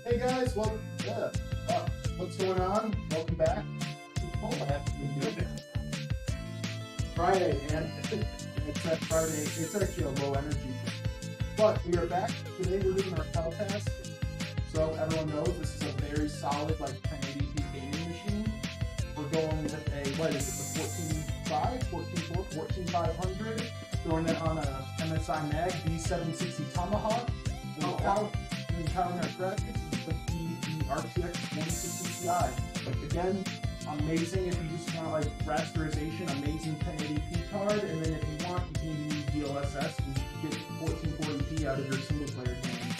Hey guys, what's going on? Welcome back. Friday, man. It's that Friday. It's actually a low energy thing. But we are back. Today we're doing our Cal test. So everyone knows this is a very solid, like 1080p gaming machine. We're going with a, what is it, the 14500, throwing it on a MSI Mag B760 Tomahawk. And counting our graphics is with the RTX 2060 Ti. Like again, amazing if you just want like rasterization, amazing 1080p card, and then if you want, you can even use DLSS and get 1440p out of your single player game.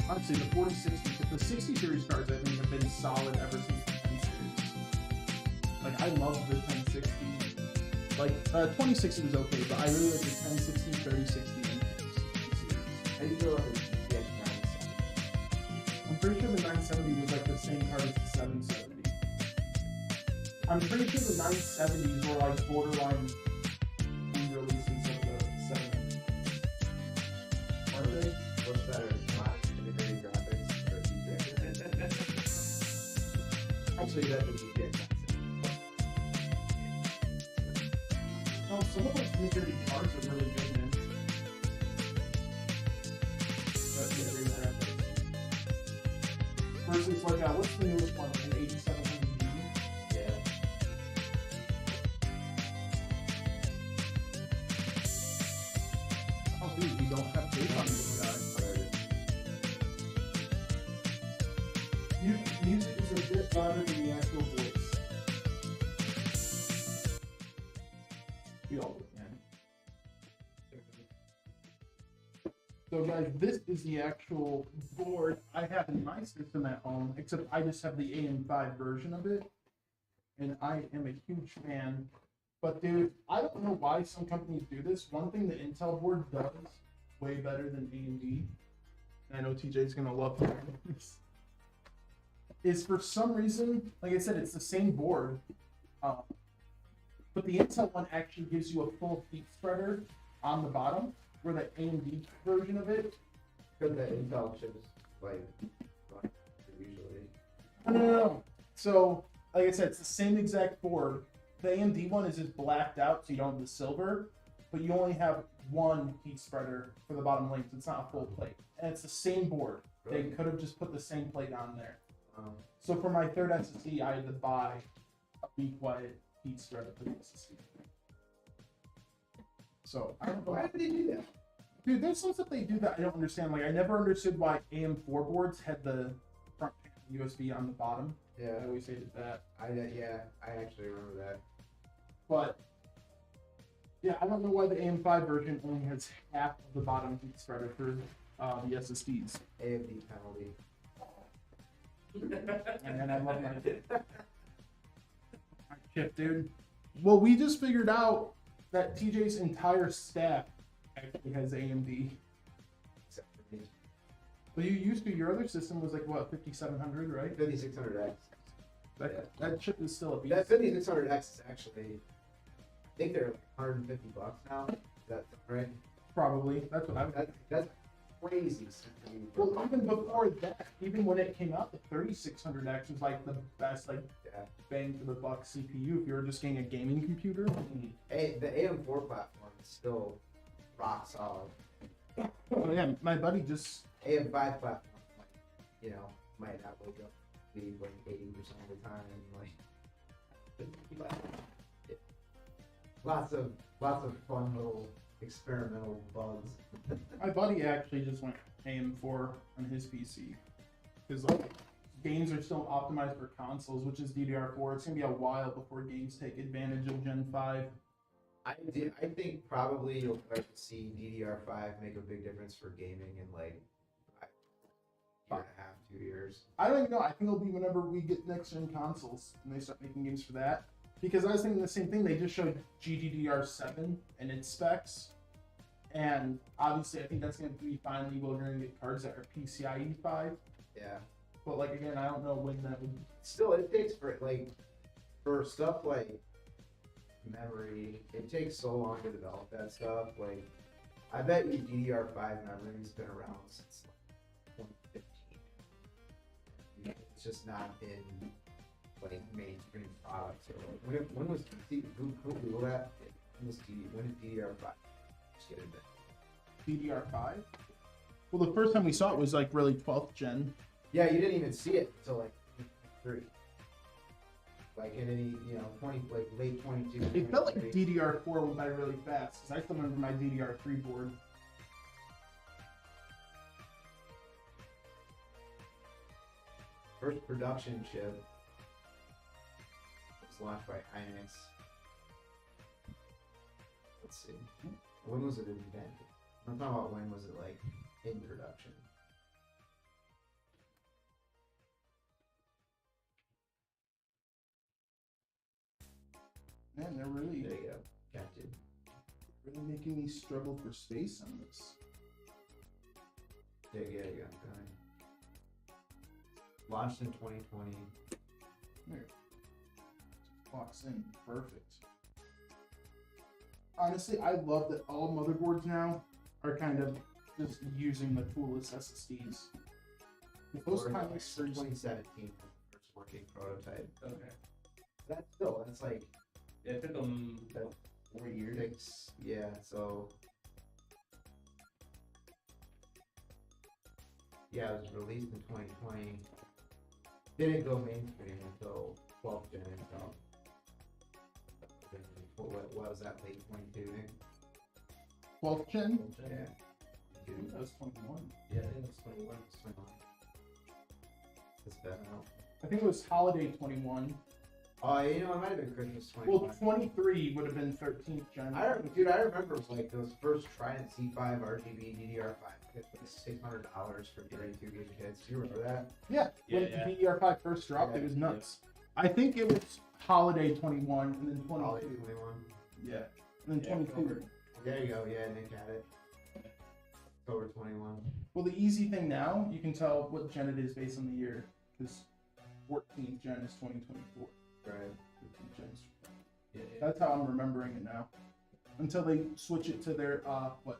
Honestly, the 4060, the 60 series cards I think have been solid ever since the 10 series. Like I love the 1060. Like 2060 was okay, but I really like the 1060, 3060, and 1060 series. How do you feel about the GTX 970? I'm pretty sure the 970 was like the same card as the 770. I'm pretty sure the 970s were like borderline re-releases of the 770s. Aren't they? What's better, not integrated graphics or GTX? Actually, that's the GTX 970. No, some of those integrated cards are really good, man. But integrated graphics. Versus like, what's the newest one? An 8700G? Yeah. Oh, dude, we don't have data on this guy. Music is a bit louder than the actual voice. We all do, man. So guys, this is the actual board I have in my system at home, except I just have the AM5 version of it. And I am a huge fan. But dude, I don't know why some companies do this. One thing the Intel board does way better than AMD, and I know TJ's gonna love this, is for some reason, like I said, it's the same board, but the Intel one actually gives you a full heat spreader on the bottom, where the AMD version of it. Because the Intel chips, like, usually. No. So, like I said, it's the same exact board. The AMD one is just blacked out, so you don't have the silver, but you only have one heat spreader for the bottom length. It's not a full plate, and it's the same board. Really? They could have just put the same plate on there. So for my third SSD, I had to buy a Be Quiet heat spreader for the SSD. So I don't know. Why did they do that? Dude, there's some stuff they do that I don't understand. Like I never understood why AM4 boards had the front USB on the bottom. Yeah. I always hated that. I actually remember that. But yeah, I don't know why the AM5 version only has half of the bottom heat spreader for the SSDs. AMD penalty. And I love my chip, dude. Well, we just figured out that TJ's entire stack actually has AMD. Except for me. But you used to, your other system was like what, 5700, right? 5600X. That chip is still a beast. That 5600X is actually, I think they're like $150 now. That's right. Probably. That's what I would. That's crazy. Well, even before that, even when it came out, the 3600X was like the best, like bang for the buck CPU if you were just getting a gaming computer. Hey, the AM4 platform is still rock solid. Oh yeah, my buddy just. AM5 platform, like, might not wake up, leave like 80% of the time, like lots of fun little experimental bugs. My buddy actually just went AM4 on his PC because like games are still optimized for consoles, which is DDR4. It's gonna be a while before games take advantage of Gen 5. I think probably you'll start to see DDR5 make a big difference for gaming in like a year and a half, 2 years. I don't even know. I think it'll be whenever we get next gen consoles and they start making games for that. Because I was thinking the same thing. They just showed GDDR7 and its specs. And obviously, I think that's going to be finally we're going to get cards that are PCIe 5. Yeah. But like again, I don't know when that would. Still, it takes for stuff like memory. It takes so long to develop that stuff. Like, I bet you DDR5 memory's been around since like 2015. It's just not in like mainstream products. Or when was Google that? When did DDR5 just get invented? DDR5. Well, the first time we saw it was like really 12th gen. Yeah, you didn't even see it until like 3. Like in any, you know, late 22. It felt like DDR4 went by really fast because I still remember my DDR3 board. First production chip was launched by Hynix. Let's see. When was it invented? I'm talking about when was it like in production? Man, they're really, There you go. Captain. really making me struggle for space on this. There you go. Got it. Launched in 2020. There. Clocks in. Perfect. Honestly, I love that all motherboards now are kind of just using the toolless SSDs. Those kind of 2017 first working prototype. Okay. That's like Yeah, it took them 4 years. 6, yeah, so yeah, it was released in 2020. Didn't go mainstream until 12th gen Intel. What was that, late 22? 12th gen? Yeah. That was 21. Yeah, I think it was 21. It's better now. I think it was holiday 21. Oh, you know, it might have been Christmas 21. Well, 23 would have been 13th gen. I remember like those first Trident C5 RGB DDR5 kits with $600 for 32 gig kits. Do you remember that? Yeah, when Yeah. DDR5 first dropped, it was nuts. I think it was holiday 21 and then 22. Holiday 21. Yeah, and then 22. There you go. Yeah, Nick had it. October 21. Well, the easy thing now, you can tell what gen it is based on the year, because 14th gen is 2024. Right. 15th gen is. Yeah. That's how I'm remembering it now. Until they switch it to their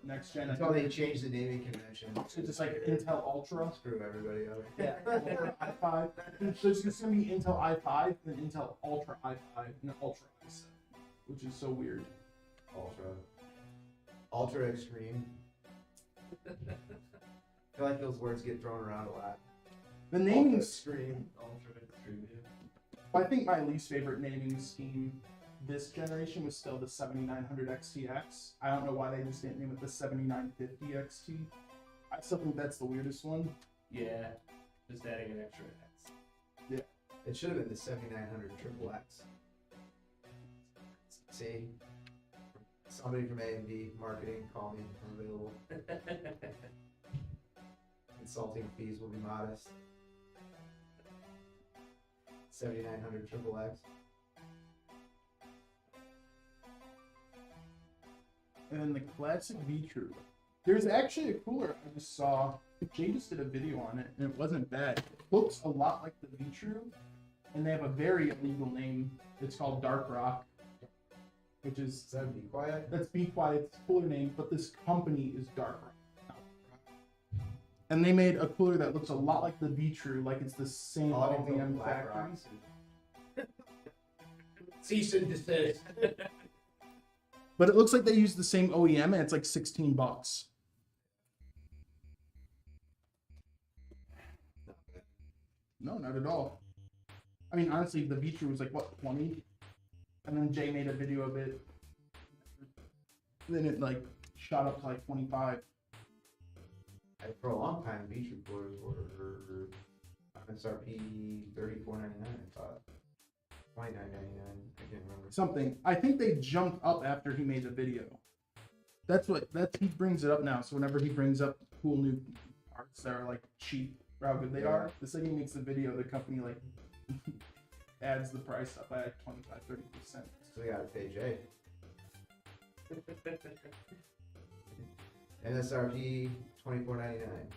next gen. Until they change the naming convention. So just like Intel Ultra. Screw everybody over. Yeah, Ultra i5. So it's just gonna be Intel i5 and then Intel Ultra i5 and then Ultra i7, which is so weird. Ultra Extreme. I feel like those words get thrown around a lot. The naming Ultra Extreme. Ultra Extreme. I think my least favorite naming scheme this generation was still the 7900 XTX. I don't know why they just didn't name it the 7950 XT. I still think that's the weirdest one. Yeah, just adding an extra X. Yeah. It should have been the 7900 Triple X. See? Somebody from A&D marketing, call me. I'm available. Consulting fees will be modest. 7900 Triple X. And then the classic V-True. There's actually a cooler I just saw. Jay just did a video on it, and it wasn't bad. It looks a lot like the V-True, and they have a very illegal name. It's called Dark Rock, which is... Does that be quiet? That's Be Quiet. It's a cooler name, but this company is Dark Rock. And they made a cooler that looks a lot like the V-True, like it's the same OEM factory. Cease and desist. But it looks like they use the same OEM, and it's like $16. No, not at all. I mean, honestly, the V-True was like, what, 20? And then Jay made a video of it. Then it like shot up to like 25. For a long time, V-True coolers were MSRP $34.99, I thought. $29.99, I can't remember. Something. I think they jumped up after he made the video. He brings it up now. So whenever he brings up cool new parts that are like cheap for how good they are, the second he makes the video, the company like adds the price up by like 25-30%. So we gotta pay Jay. MSRP $24.99.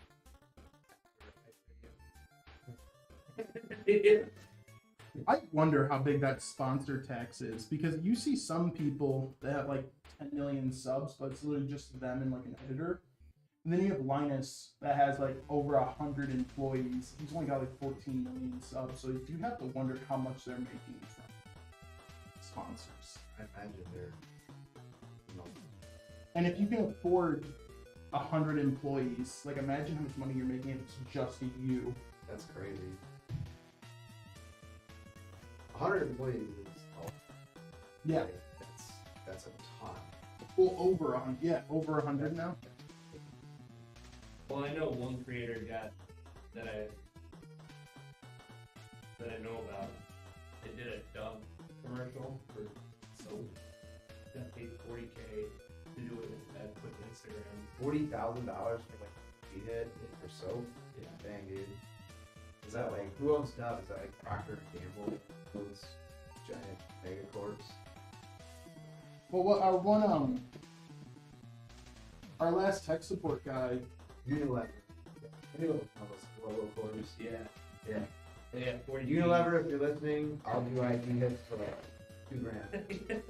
I wonder how big that sponsor tax is, because you see some people that have like 10 million subs, but it's literally just them and like an editor. And then you have Linus that has like over 100 employees. He's only got like 14 million subs, so you have to wonder how much they're making from sponsors. I imagine they're, you know, And if you can afford 100 employees, like imagine how much money you're making if it's just you. that's crazy. 100 employees is Yeah. like, that's a ton. Well, over 100. Yeah, over 100 now. Well, I know one creator got that I know about. They did a Dove commercial for soap. Got paid $40K to do it with quick Instagram. $40,000 for like a hit or so. Yeah. Dang, dude. Is that like who owns Dove? Is that like Procter and Gamble? Those giant megacorps. Well, what our last tech support guy. Unilever. Unilever. All those local corps. Yeah. Yeah. Yeah, 40 Unilever, if you're listening, I'll do IT hits for like $2,000.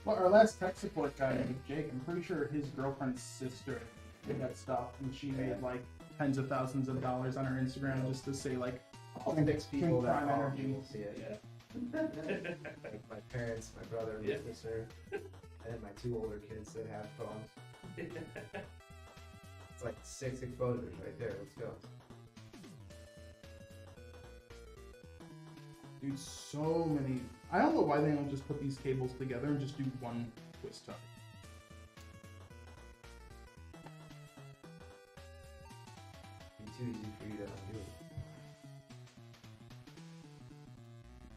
Well, our last tech support guy, Jake, I'm pretty sure his girlfriend's sister did that stuff, and she made like tens of thousands of dollars on her Instagram just to say like, All 6 people that prime follow energy. me will see it. Yeah. Like my parents, my brother, my Yeah. sister, and my 2 older kids that have phones. It's like 6 exposures right there. Let's go. Dude, so many. I don't know why they don't just put these cables together and just do one twist tie. It'd be too easy for you to undo it.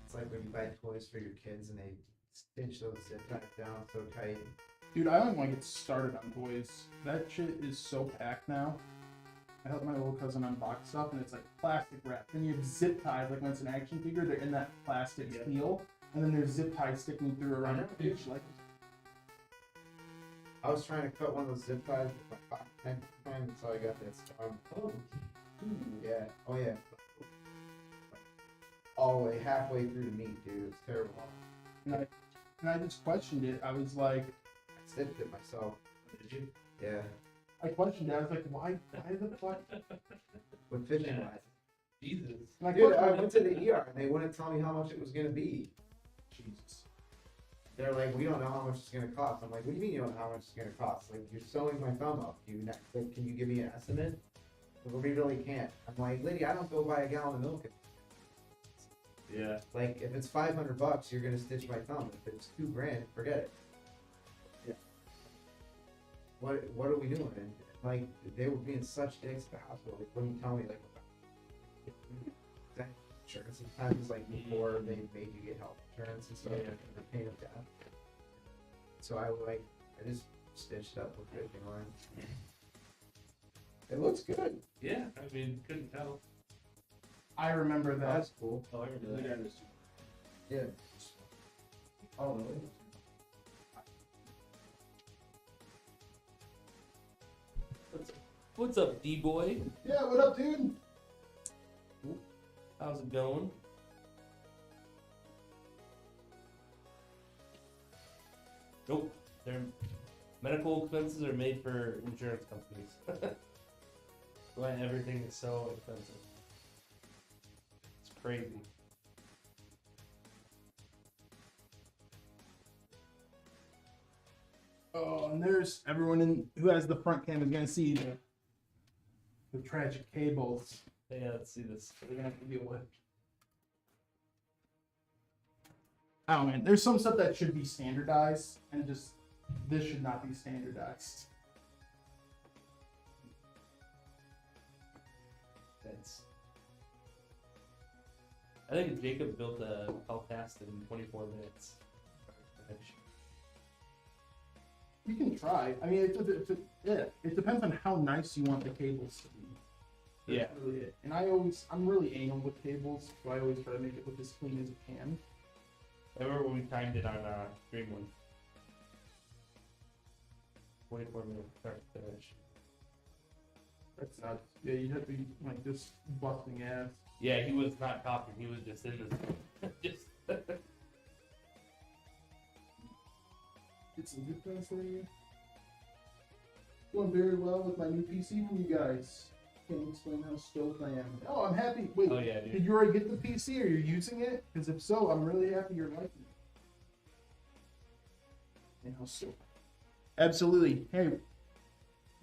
It's like when you buy toys for your kids and they stitch those zip ties down so tight. Dude, I don't want to get started on toys. That shit is so packed now. I helped my little cousin unbox stuff, and it's like plastic wrap. Then you have zip ties, like when it's an action figure, they're in that plastic Yeah. seal, and then there's zip ties sticking through around know, the pitch. Like, I was trying to cut one of those zip ties with my pocket knife, and so I got this. Oh. Yeah. Oh yeah. All the way halfway through the meat, dude. It's terrible. and I just questioned it. I was like, I stitched it myself. Did you? Yeah. I questioned it. I was like, why the fuck? With fishing Yeah. lines. Jesus. And I Dude, I questioned went to the ER and they wouldn't tell me how much it was gonna be. Jesus. They're like, we don't know how much it's gonna cost. I'm like, what do you mean you don't know how much it's gonna cost? Like, you're sewing my thumb up. Like, can you give me an estimate? Well, we really can't. I'm like, lady, I don't go buy a gallon of milk. Yeah. Like, if it's $500, you're gonna stitch my thumb. If it's $2,000, forget it. Yeah. What are we doing? And like, they were being such dicks at the hospital. They wouldn't tell me like that insurance. Sometimes like before they made you get health insurance and stuff, Yeah. the pain of death. So I just stitched up with fishing line. It looks good. Yeah. I mean, couldn't tell. I remember that. That's cool. Oh, I remember that. Yeah. Oh really? What's up, D-boy? Yeah, what up, dude? How's it going? Nope. Their medical expenses are made for insurance companies. Why everything is so expensive. It's crazy. Oh, and there's everyone who has the front cam is gonna see the tragic cables Yeah, let's see this. that they're gonna have to deal with. Oh man, there's some stuff that should be standardized, and just this should not be standardized. That's. I think Jacob built a Hellcast in 24 minutes. You can try. I mean, it depends on how nice you want the cables to be. Yeah. That's really it. And I'm really anal with cables, so I always try to make it look as clean as it can. I remember when we timed it on Stream One. 24 minutes start to finish. That's not. Yeah, you have to be like this busting ass. Yeah, he was not talking. He was just in this. just. It's a good thing for you. Doing very well with my new PC from you guys. Can't explain how stoked I am. Oh, I'm happy. Wait, Oh yeah, dude. did you already get the PC or you're using it? Because if so, I'm really happy you're liking it. And how stoked. Absolutely. Hey,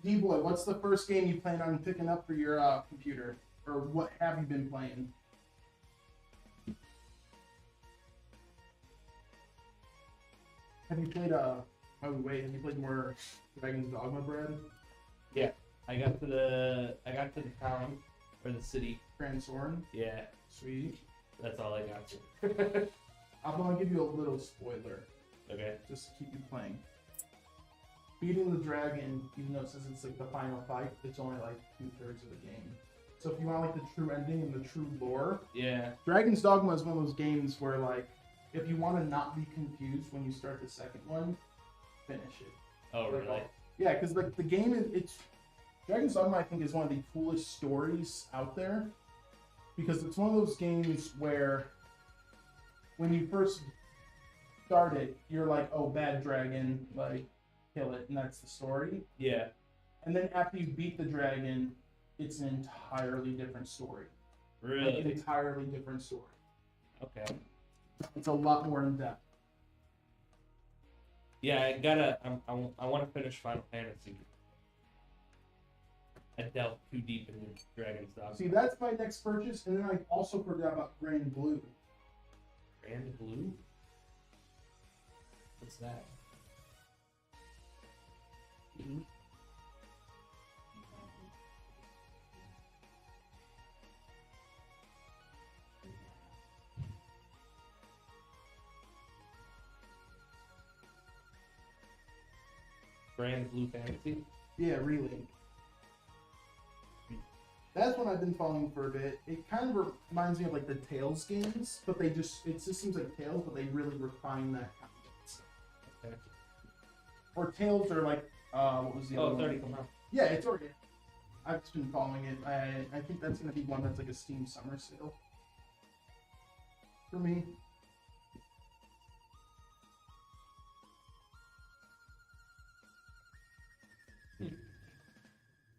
D-Boy, what's the first game you plan on picking up for your computer? Or what have you been playing? Have you played, oh wait, have you played more Dragon's Dogma, Brad? Yeah. I got to the town or the city. Grand Soren? Yeah. Sweet. That's all I got to. I'm gonna give you a little spoiler, Okay. just to keep you playing. Beating the dragon, even though it says it's like the final fight, it's only like 2/3 of the game. So if you want like the true ending and the true lore, Yeah. Dragon's Dogma is one of those games where like, if you want to not be confused when you start the second one, finish it. Oh Like, really? Yeah, because like the game it's Dragon's Dogma I think is one of the coolest stories out there, because it's one of those games where when you first start it, you're like, oh, bad dragon, like kill it, and that's the story. Yeah. And then after you beat the dragon, it's an entirely different story. Like an Really? entirely different story. Okay. It's a lot more in depth. Yeah, I want to finish Final Fantasy. I delved too deep into Dragon's Dogma. See, that's my next purchase, and then I also forgot about Grand Blue. Grand Blue? What's that? Grand Blue Fantasy? Yeah, Relink. That's one I've been following for a bit. It kind of reminds me of like the Tales games, but it just seems like Tales, but they really refine that concept. Okay. Or Tales are like, what was the other Oh, one? 30 come out. Yeah, it's already. I've just been following it. I think that's gonna be one that's like a Steam summer sale for me.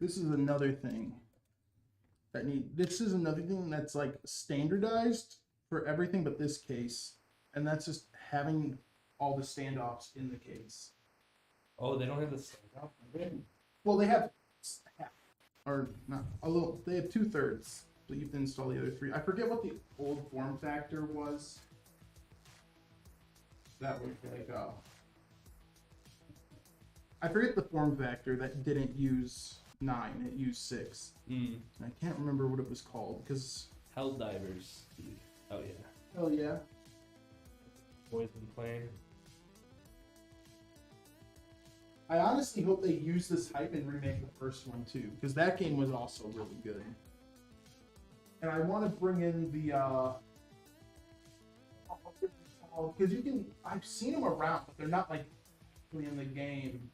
This is another thing this is another thing that's like standardized for everything but this case, and that's just having all the standoffs in the case. Oh, they don't have the standoff? Well, they have half, or not a little. They have 2/3, so you have to install the other 3. I forget what the old form factor was. That was like I forget the form factor that didn't use 9. It used 6. Mm. I can't remember what it was called because. Helldivers. Oh yeah. Hell yeah. Boys been playing. I honestly hope they use this hype and remake the first one too, because that game was also really good. And I want to bring in the because I've seen them around, but they're not like really in the game.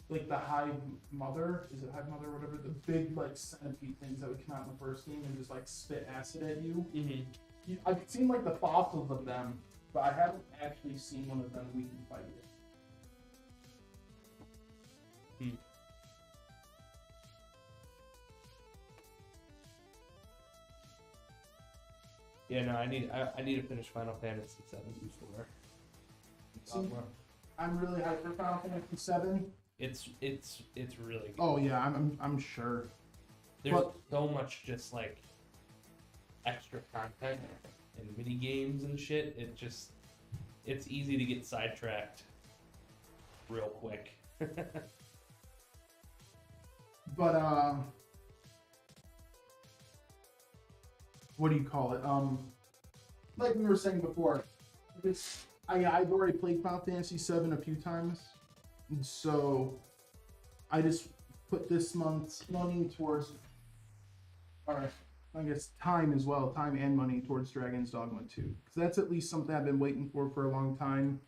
Like the Hive Mother, is it Hive Mother or whatever? The big like centipede things that would come out in the first game and just like spit acid at you. Mm-hmm. I've seen like the fossils of them, but I haven't actually seen one of them we can fight it. Yeah, no, I need to finish Final Fantasy VII before. See, I'm really hyped for Final Fantasy VII. It's really good. Oh yeah, I'm sure. There's so much just like extra content and mini games and shit. It's easy to get sidetracked real quick. But what do you call it? Like we were saying before, I've already played Final Fantasy VII a few times, and so I just put this month's money towards, or I guess time as well, time and money towards Dragon's Dogma 2, because that's at least something I've been waiting for a long time,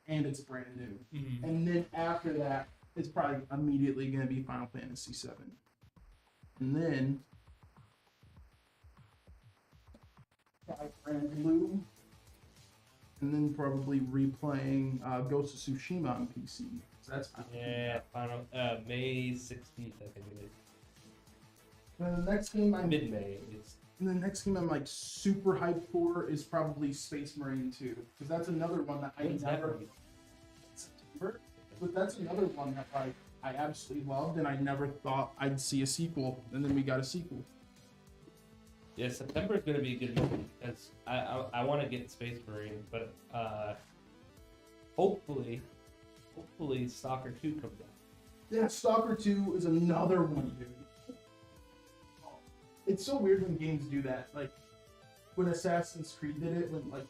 and it's brand new. Mm-hmm. And then after that, it's probably immediately going to be Final Fantasy VII, and then Grand Blue, and then probably replaying Ghost of Tsushima on PC. So that's Yeah, final May 16th, I think it is. And the next game Mid-May. It's And the next game I'm like super hyped for is probably Space Marine 2, because that's another one that I When's that never. release? September? But that's another one that I absolutely loved, and I never thought I'd see a sequel, and then we got a sequel. Yeah, September is going to be a good month because I want to get Space Marine, but hopefully Stalker 2 comes out. Yeah, Stalker 2 is another one, dude. It's so weird when games do that. Like when Assassin's Creed did it, when like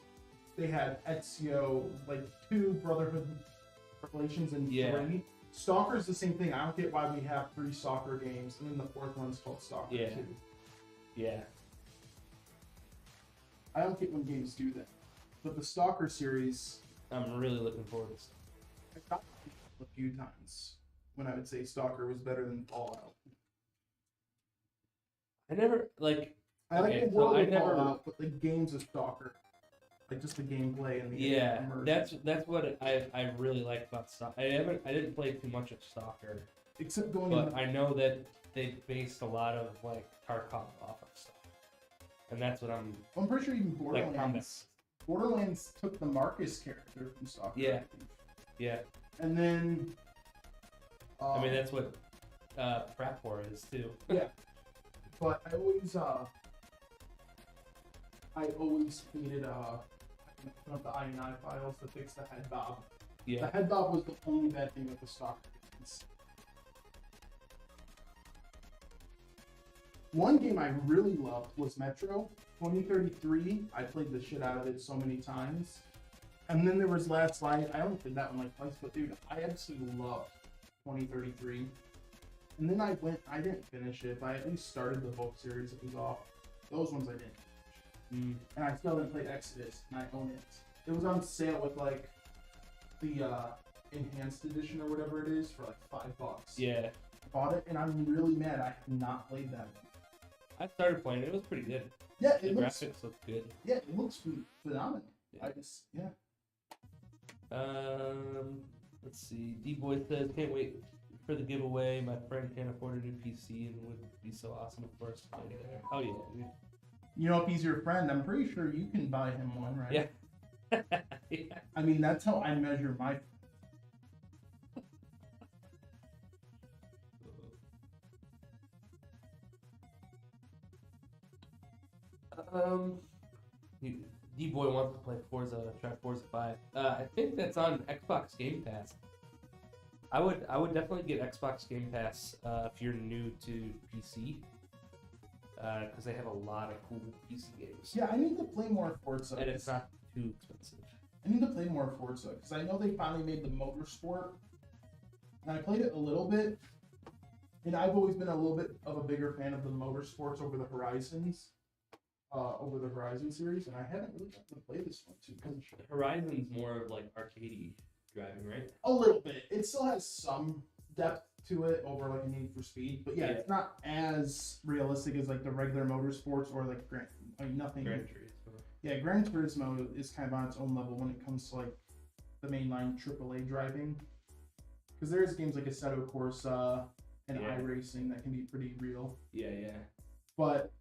they had Ezio, like 2 Brotherhood Revelations and 3. Stalker's the same thing. I don't get why we have 3 Stalker games, and then the 4th one's called Stalker 2. Yeah. I don't get when games do that. But the Stalker series, I'm really looking forward to it. I got a few times when I would say Stalker was better than Fallout. I never like. I like Okay, the world so I of never- Fallout, but the games of Stalker, like just the gameplay and the Yeah, immersion. that's what I really like about Stalker. I didn't play too much of Stalker, Except going but in, I know that they based a lot of like Tarkov off of stuff, and that's what I'm I'm pretty sure even like. Borderlands. Borderlands took the Marcus character from Stalker. Yeah. Yeah, And then I mean that's what Prep War is too. yeah. But I always hated put up the INI files to fix the head bob. Yeah, The head bob was the only bad thing with the Stalker games. One game I really loved was Metro 2033. I played the shit out of it so many times. And then there was Last Light. I only played that one like twice, but dude, I absolutely loved 2033. And then I didn't finish it, but I at least started the book series it was off. Those ones I didn't. And I still didn't play Exodus, and I own it. It was on sale with like the enhanced edition or whatever it is for like $5. yeah. I bought it, and I'm really mad I have not played that one. I started playing it. It was pretty good. Yeah, The it looks. graphics look good. Yeah, it looks phenomenal. Yeah. I just Let's see. D-Boy says, can't wait for the giveaway. My friend can't afford a new PC and would be so awesome if first to play there. Oh yeah, dude. You know, if he's your friend, I'm pretty sure you can buy him one, right? Yeah. Yeah. I mean, that's how I measure my. D-Boy wants to play Forza, try Forza 5. I think that's on Xbox Game Pass. I would definitely get Xbox Game Pass if you're new to PC, because they have a lot of cool PC games. Yeah, I need to play more Forza. And it's not too expensive. I need to play more Forza because I know they finally made the Motorsport, and I played it a little bit. And I've always been a little bit of a bigger fan of the Motorsports over the Horizons, over the Horizon series, and I haven't really gotten to play this one too much. Horizon's more of like arcadey driving, right? A little bit. It still has some depth to it over like a Need for Speed, but yeah, it's not as realistic as like the regular Motorsports or like nothing. Gran Turismo. Yeah, Gran Turismo is kind of on its own level when it comes to like the mainline AAA driving, because there's games like Assetto Corsa and iRacing that can be pretty real. Yeah, yeah. But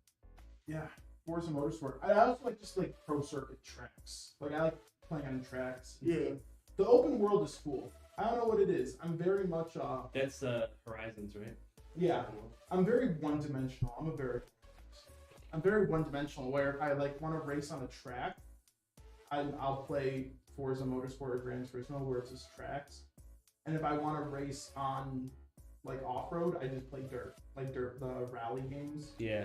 yeah, Forza Motorsport. I also like just like pro circuit tracks. Like I like playing on tracks. Yeah. The open world is cool. I don't know what it is. I'm very much That's Horizons, right? yeah. I'm very one-dimensional. I'm very one-dimensional. Where if I like want to race on a track, I'll play Forza Motorsport or Gran Turismo where it's just tracks. And if I want to race on like off-road, I just play dirt, the rally games. Yeah.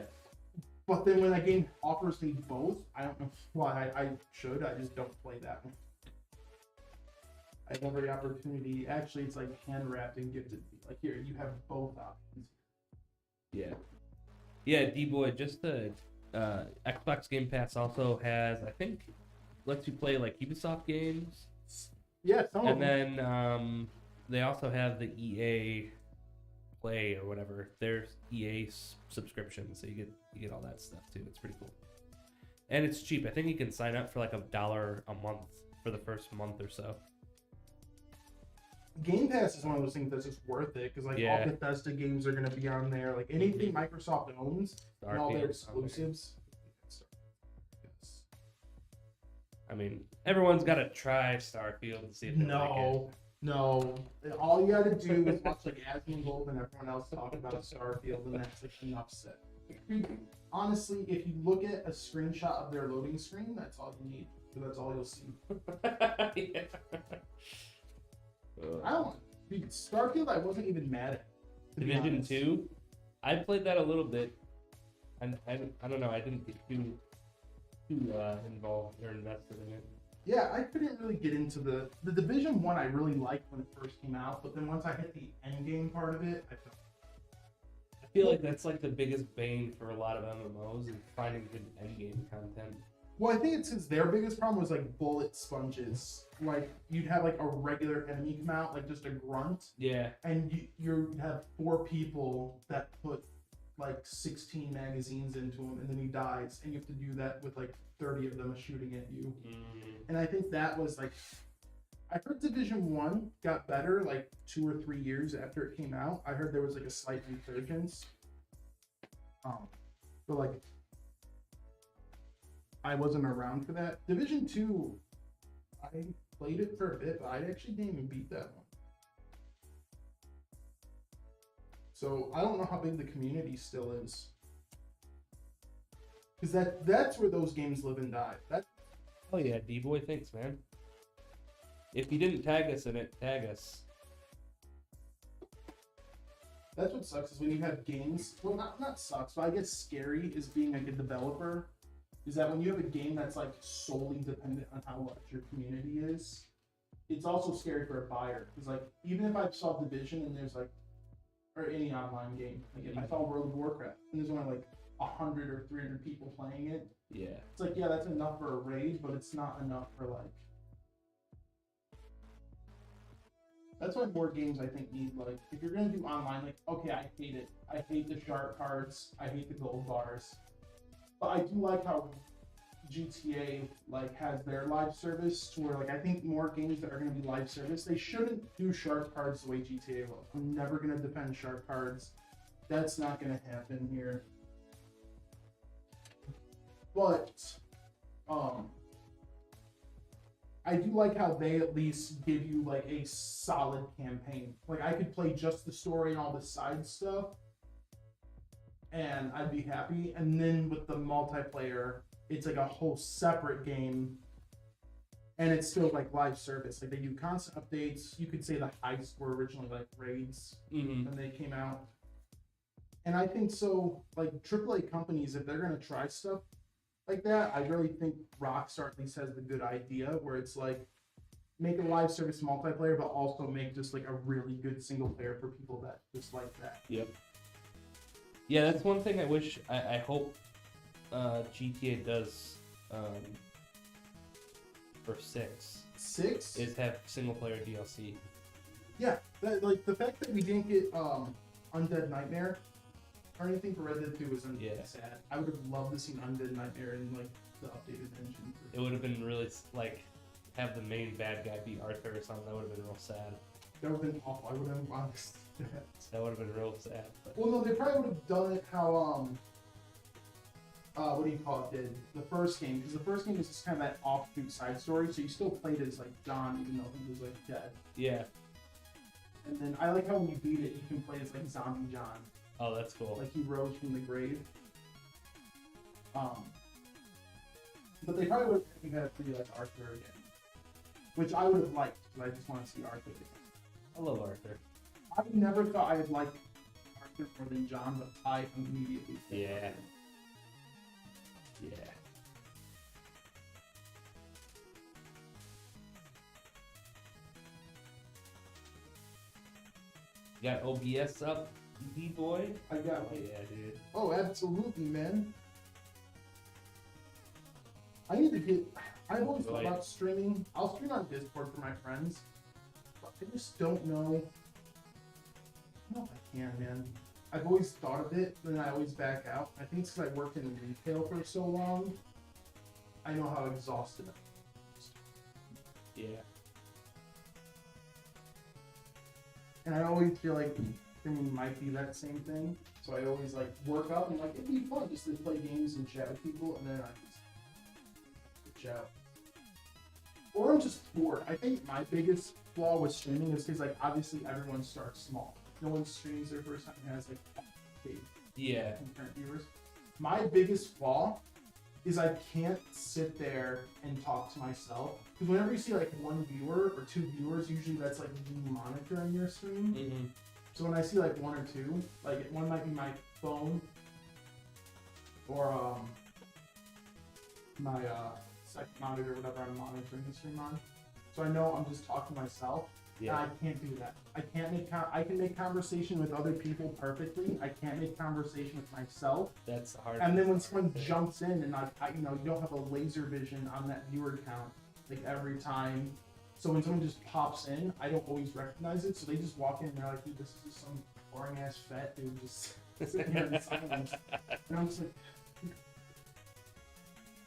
But then when that game offers me both, I don't know why I should. I just don't play that one. I have every opportunity. Actually, it's like hand-wrapped and gifted. Like here, you have both options. Yeah. Yeah, D-Boy, just the Xbox Game Pass also has, I think, lets you play like Ubisoft games. Yeah, some of And them. then they also have the EA Play or whatever. There's EA subscription, so you get all that stuff too. It's pretty cool. And it's cheap. I think you can sign up for like $1 a month for the first month or so. Game Pass is one of those things that's just worth it because like all Bethesda games are gonna be on there. Like anything Microsoft owns and all their exclusives. I mean, everyone's got to try Starfield and see if they like it. No. All you gotta do is watch like Asmongold and everyone else talk about Starfield, and that's like enough said. Honestly, if you look at a screenshot of their loading screen, that's all you need. Because that's all you'll see. Yeah. I don't. Dude, Starfield, I wasn't even mad at. Division 2, I played that a little bit, and I don't know. I didn't get too involved or invested in it. Yeah, I couldn't really get into the Division 1. I really liked when it first came out, but then once I hit the end game part of it, I feel like that's like the biggest bane for a lot of MMOs is finding good end game content. Well, I think it's because their biggest problem was like bullet sponges. Like you'd have like a regular enemy come out, like just a grunt. Yeah. And you'd have 4 people that put like 16 magazines into him, and then he dies, and you have to do that with like 30 of them shooting at you. And I think that was like, I heard Division 1 got better like 2 or 3 years after it came out. I heard there was like a slight resurgence. But like, I wasn't around for that. Division 2, I played it for a bit, but I actually didn't even beat that one. So I don't know how big the community still is. Because that's where those games live and die. Oh yeah, D-Boy, thanks, man. If you didn't tag us in it, tag us. That's what sucks is when you have games. Well, not sucks, but I guess scary is being like a developer. Is that when you have a game that's like solely dependent on how large your community is, it's also scary for a buyer. Because like even if I saw Division and there's like, or any online game, like if I saw World of Warcraft and there's only like 100 or 300 people playing it, yeah, it's like, yeah, that's enough for a raid, but it's not enough for like. That's why more games I think need like, if you're gonna do online, like, okay, I hate it. I hate the shark cards. I hate the gold bars. But I do like how GTA like has their live service to where like I think more games that are gonna be live service, they shouldn't do shark cards the way GTA was. I'm never gonna defend shark cards. That's not gonna happen here. But I do like how they at least give you like a solid campaign. Like I could play just the story and all the side stuff and I'd be happy. And then with the multiplayer, it's like a whole separate game and it's still like live service. Like they do constant updates. You could say the heists were originally like raids when they came out. And I think so, like AAA companies, if they're gonna try stuff like that, I really think Rockstar at least has the good idea where it's like make a live service multiplayer, but also make just like a really good single player for people that just like that. Yep. Yeah, that's one thing I wish, I hope GTA does for 6. 6? Is have single player DLC. Yeah, that, like the fact that we didn't get Undead Nightmare or anything for Red Dead 2 was sad. I would have loved to see Undead Nightmare in like the updated engine. It would have been really like have the main bad guy be Arthur or something. That would have been real sad. That would have been awful. I would have wanted that. That would have been real sad. But... Well, no, they probably would have done it how what do you call it? Did the first game, because the first game was just kind of that offshoot side story, so you still played as like John even though he was like dead. Yeah. And then I like how when you beat it, you can play as like Zombie John. Oh, that's cool. Like he rose from the grave. But they probably would have had to be like Arthur again, which I would have liked because I just want to see Arthur again. I love Arthur. I never thought I'd like Arthur more than John, but I immediately. Yeah. Yeah. You got OBS up, D-Boy? I got Oh, yeah, dude. Oh, absolutely, man. I need to get. I've always thought about streaming. I'll stream on Discord for my friends, but I just don't know. I don't know if I can, man. I've always thought of it, but then I always back out. I think it's because I worked in retail for so long. I know how exhausted I am. Yeah. And I always feel like streaming might be that same thing. So I always like work up and like it'd be fun just to play games and chat with people, and then I just chat. Or I'm just bored. I think my biggest flaw with streaming is because like obviously everyone starts small. No one streams their first time and has like Yeah. concurrent viewers. My biggest flaw is I can't sit there and talk to myself. Because whenever you see like one viewer or two viewers, usually that's like you monitoring your screen. Mm-hmm. So when I see like one or two, like one might be my phone or my second monitor, whatever I'm monitoring the stream on. So I know I'm just talking to myself. Yeah. And I can't do that. I can't make I can make conversation with other people perfectly. I can't make conversation with myself. That's the hard. And then when someone jumps in and you know, you don't have a laser vision on that viewer count like every time. So when someone just pops in, I don't always recognize it. So they just walk in and they're like, dude, this is just some boring ass fat dude just sitting here in silence. And I'm just like,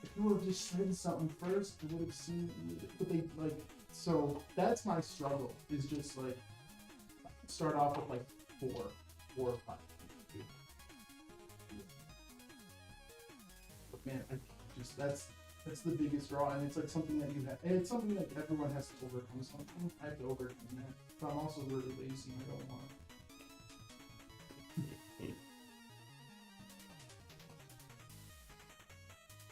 if you would have just said something first, you would have seen. But they like. So that's my struggle. Is just like start off with like four or five. But man, that's the biggest draw, and it's like something that you have, and it's something that everyone has to overcome. Something I have to overcome that, but I'm also really lazy. And I don't want.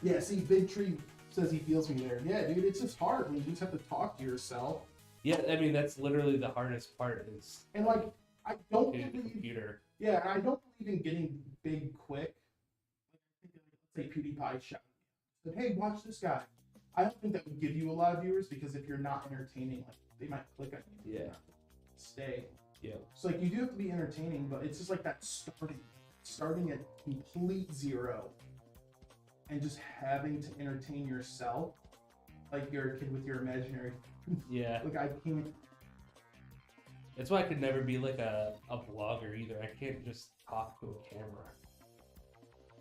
Yeah, see, Big Tree says he feels me there. Yeah, dude, it's just hard when you just have to talk to yourself. Yeah, I mean that's literally the hardest part is And like, I don't the believe. computer. Yeah, and I don't believe in getting big quick. Let's say PewDiePie shot. But hey, watch this guy. I don't think that would give you a lot of viewers because if you're not entertaining, like they might click on you. Yeah. Stay. Yeah. So like you do have to be entertaining, but it's just like that starting at complete zero, and just having to entertain yourself, like you're a kid with your imaginary. Yeah. Like I can't. That's why I could never be like a vlogger either. I can't just talk to a camera.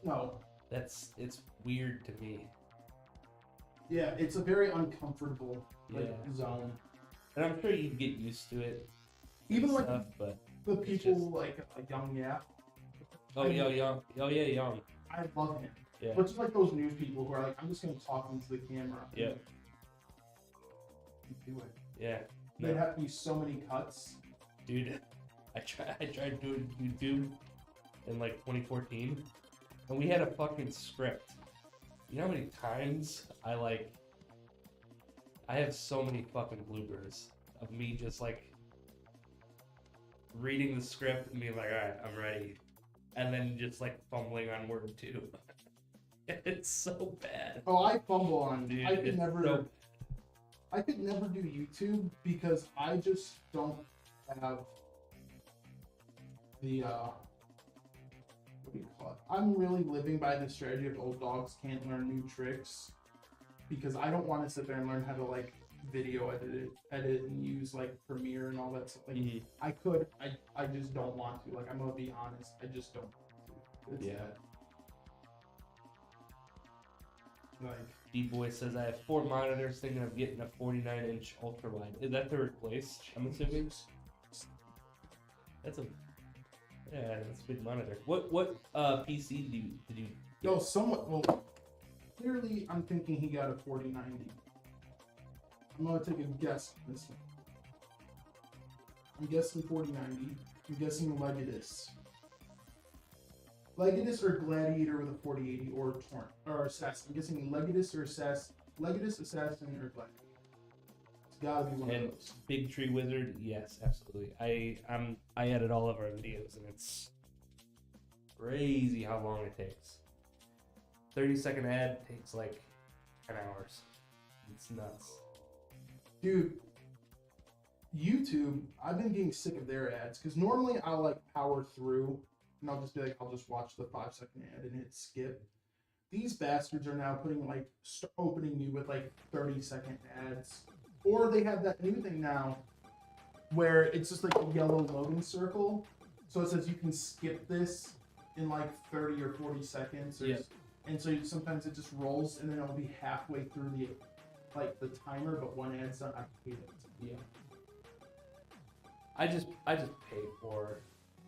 No. It's weird to me. Yeah, it's a very uncomfortable zone. And I'm sure you'd get used to it. Even like stuff, but the people just... like Young Yap. Young. I love him. Yeah. But just like those news people who are like, I'm just gonna talk into the camera. Yeah. Do it. Yeah. There'd have to be so many cuts. Dude, I tried doing YouTube in like 2014, and we had a fucking script. You know how many times I have so many fucking bloopers of me just like reading the script and being like, alright, I'm ready. And then just like fumbling on word 2. It's so bad. Oh, I fumble on. Dude, I could never. So... I could never do YouTube because I just don't have the what do you call it? I'm really living by the strategy of old dogs can't learn new tricks because I don't want to sit there and learn how to like video edit and use like Premiere and all that stuff. Like I could, I just don't want to. Like I'm gonna be honest, I just don't want to. It's bad. Like D-Boy says, I have 4 monitors thinking of getting a 49-inch ultra-wide. Is that the replace, I'm assuming? That's a big monitor. What PC did you Yo, somewhat, well, clearly I'm thinking he got a 4090. I'm gonna take a guess on this one. I'm guessing 4090. I'm guessing Legatus. Legatus or Gladiator with a 4080 or Torrent or Assassin. I'm guessing Legatus or Assassin. Legatus, Assassin, or Gladiator. It's gotta be one of those. Big Tree Wizard, yes, absolutely. I edit all of our videos and it's crazy how long it takes. 30-second ad takes like 10 hours. It's nuts. Dude, YouTube, I've been getting sick of their ads because normally I'll like power through and I'll just be like, I'll just watch the 5-second ad and hit skip. These bastards are now putting like opening you with like 30-second ads, or they have that new thing now where it's just like a yellow loading circle, so it says you can skip this in like 30 or 40 seconds, or and so sometimes it just rolls and then it'll be halfway through like the timer, but when it's done, I hate it. Yeah. I just pay for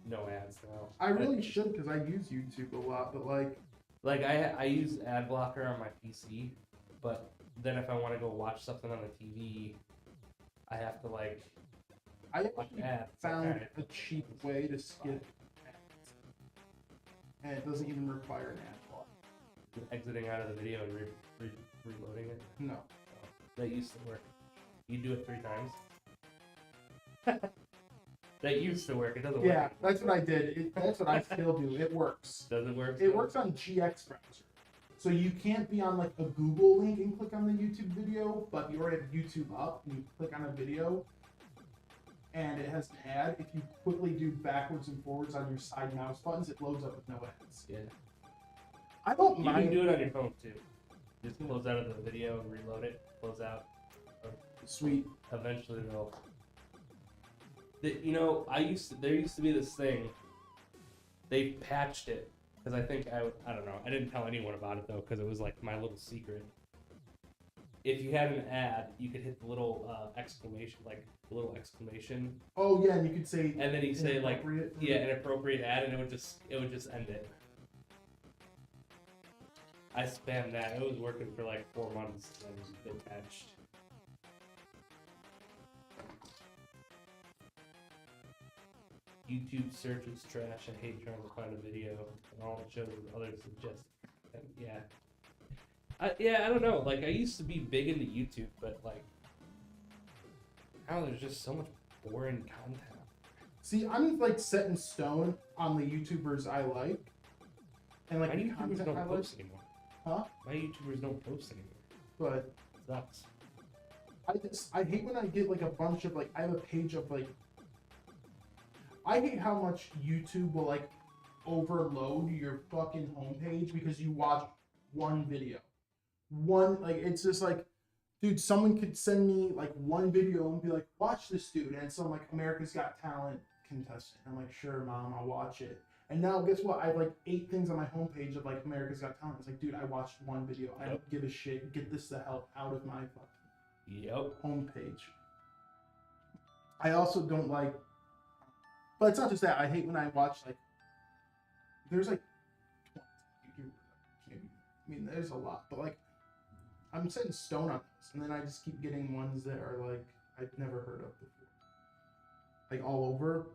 no ads now. I really should because I use YouTube a lot, but like I use ad blocker on my PC, but then if I want to go watch something on the TV, I have to like I watch actually ads. found Alright. a cheap way to skip ads, and it doesn't even require an ad block. Exiting out of the video and reloading it. No. That used to work. You do it 3 times. That used to work. It doesn't work. Yeah, that's what I did. That's what I still do. It works. Does it work? It works on GX browser. So you can't be on like a Google link and click on the YouTube video, but you already have YouTube up and you click on a video and it has an ad. If you quickly do backwards and forwards on your side mouse buttons, it loads up with no ads. Yeah. I don't You mind. can do it on your phone too. Just close out of the video and reload it. Close out. Sweet. Eventually they'll. You know, there used to be this thing. They patched it because I think I don't know. I didn't tell anyone about it though because it was like my little secret. If you had an ad, you could hit the little exclamation, like the little exclamation, Oh yeah, and you could say. and then you say like, inappropriate. yeah, an appropriate ad, and it would just end it. I spammed that. It was working for like 4 months, and they patched. YouTube search is trash. I hate trying to find a video, and all it shows is others suggest. Yeah. I don't know. Like I used to be big into YouTube, but like now there's just so much boring content. See, I'm like set in stone on the YouTubers I like, and like My the YouTubers content don't I like. post anymore. Huh? My YouTubers don't post anymore. But Sucks. I hate when I get like a bunch of like I have a page of like I hate how much YouTube will like overload your fucking homepage because you watch one video. It's just like, dude, someone could send me like one video and be like, watch this dude, and it's some like America's Got Talent contestant. I'm like, sure, mom, I'll watch it. And now guess what? I have like 8 things on my homepage of like America's Got Talent. It's like, dude, I watched one video. I don't give a shit. Get this the hell out of my fucking homepage. I also don't like, but it's not just that. I hate when I watch like, there's like 20 YouTubers. I mean, there's a lot, but like, I'm setting stone on this, and then I just keep getting ones that are like I've never heard of before, like all over,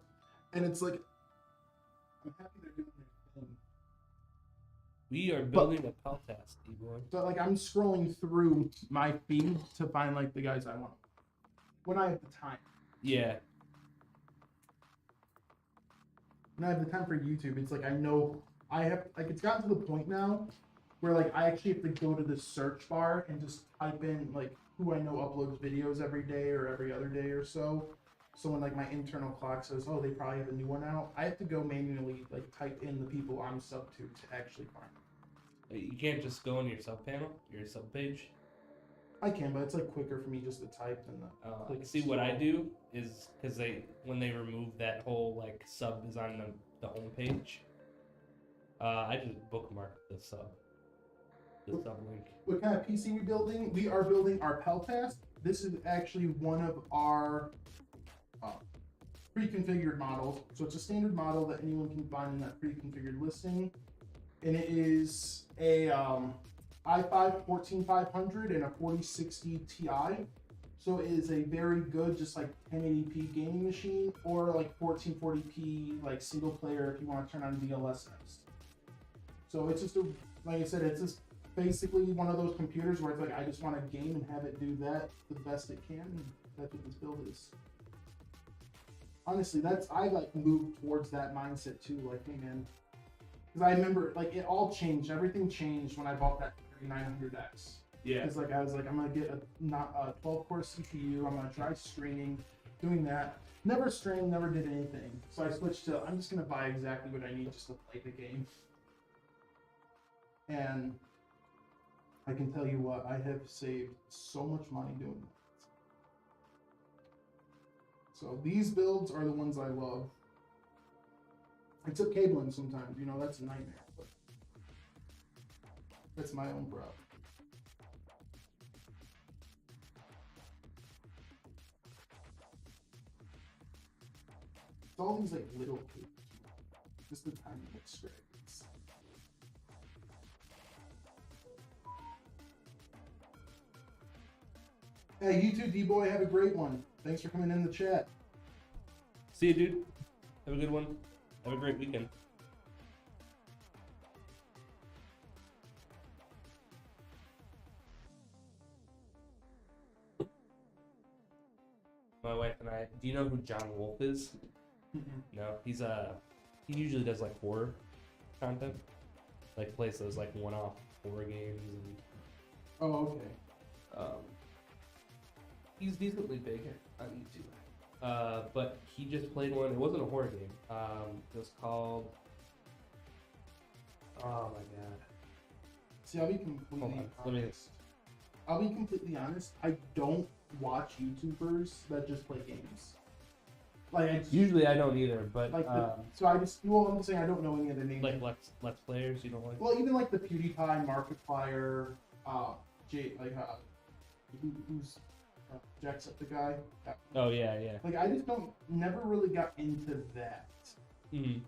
and it's like I'm happy they're doing their thing. We are building a podcast, D-boy. So like I'm scrolling through my feed to find like the guys I want when I have the time. Yeah. When I have the time for YouTube, it's like I know I have like it's gotten to the point now where like I actually have to go to the search bar and just type in like who I know uploads videos every day or every other day or so. So when like my internal clock says, oh, they probably have a new one out, I have to go manually like type in the people I'm sub to actually find them. You can't just go on your sub panel, your sub page. I can, but it's like quicker for me just to type than the click. See, what I do is because when they remove that whole like sub is on the home page, I just bookmark the sub link. What kind of PC we building? We are building our Peltast. This is actually one of our pre-configured models. So it's a standard model that anyone can find in that pre-configured listing. And it is a i5 14500 and a 4060 Ti. So it is a very good, just like 1080p gaming machine, or like 1440p like single player if you want to turn on DLSS. So it's just like I said, it's just basically one of those computers where it's like I just want to game and have it do that the best it can. And that's what this build is. Honestly, I like moved towards that mindset too. Like, hey man, because I remember like it all changed. Everything changed when I bought that 3900X. Yeah. Because like I was like, I'm gonna get a 12-core CPU. I'm gonna try streaming, doing that. Never streamed, never did anything. So I switched to I'm just gonna buy exactly what I need just to play the game. And I can tell you what, I have saved so much money doing that. So these builds are the ones I love. Except cabling sometimes, you know, that's a nightmare. But that's my own problem. It's all these like little kids. Just the tiny little strays. Hey, you too, D-Boy. Have a great one. Thanks for coming in the chat. See you, dude. Have a good one. Have a great weekend. My wife and I. Do you know who John Wolfe is? No, he usually does like horror content, like plays those like one-off horror games and Oh, okay. he's decently big on YouTube. But he just played one. It wasn't a horror game. It was called. Oh my god. See, I'll be Hold completely on. Let me. honest. I'll be completely honest. I don't watch YouTubers that just play games. Like, I just, Usually I don't either, but like so I just, well, I'm saying I don't know any of the names. like let's players, you don't like. Well, even like the PewDiePie, Markiplier, who's jacks up the guy. Oh yeah, yeah. Like, I just never really got into that. Mm-hmm.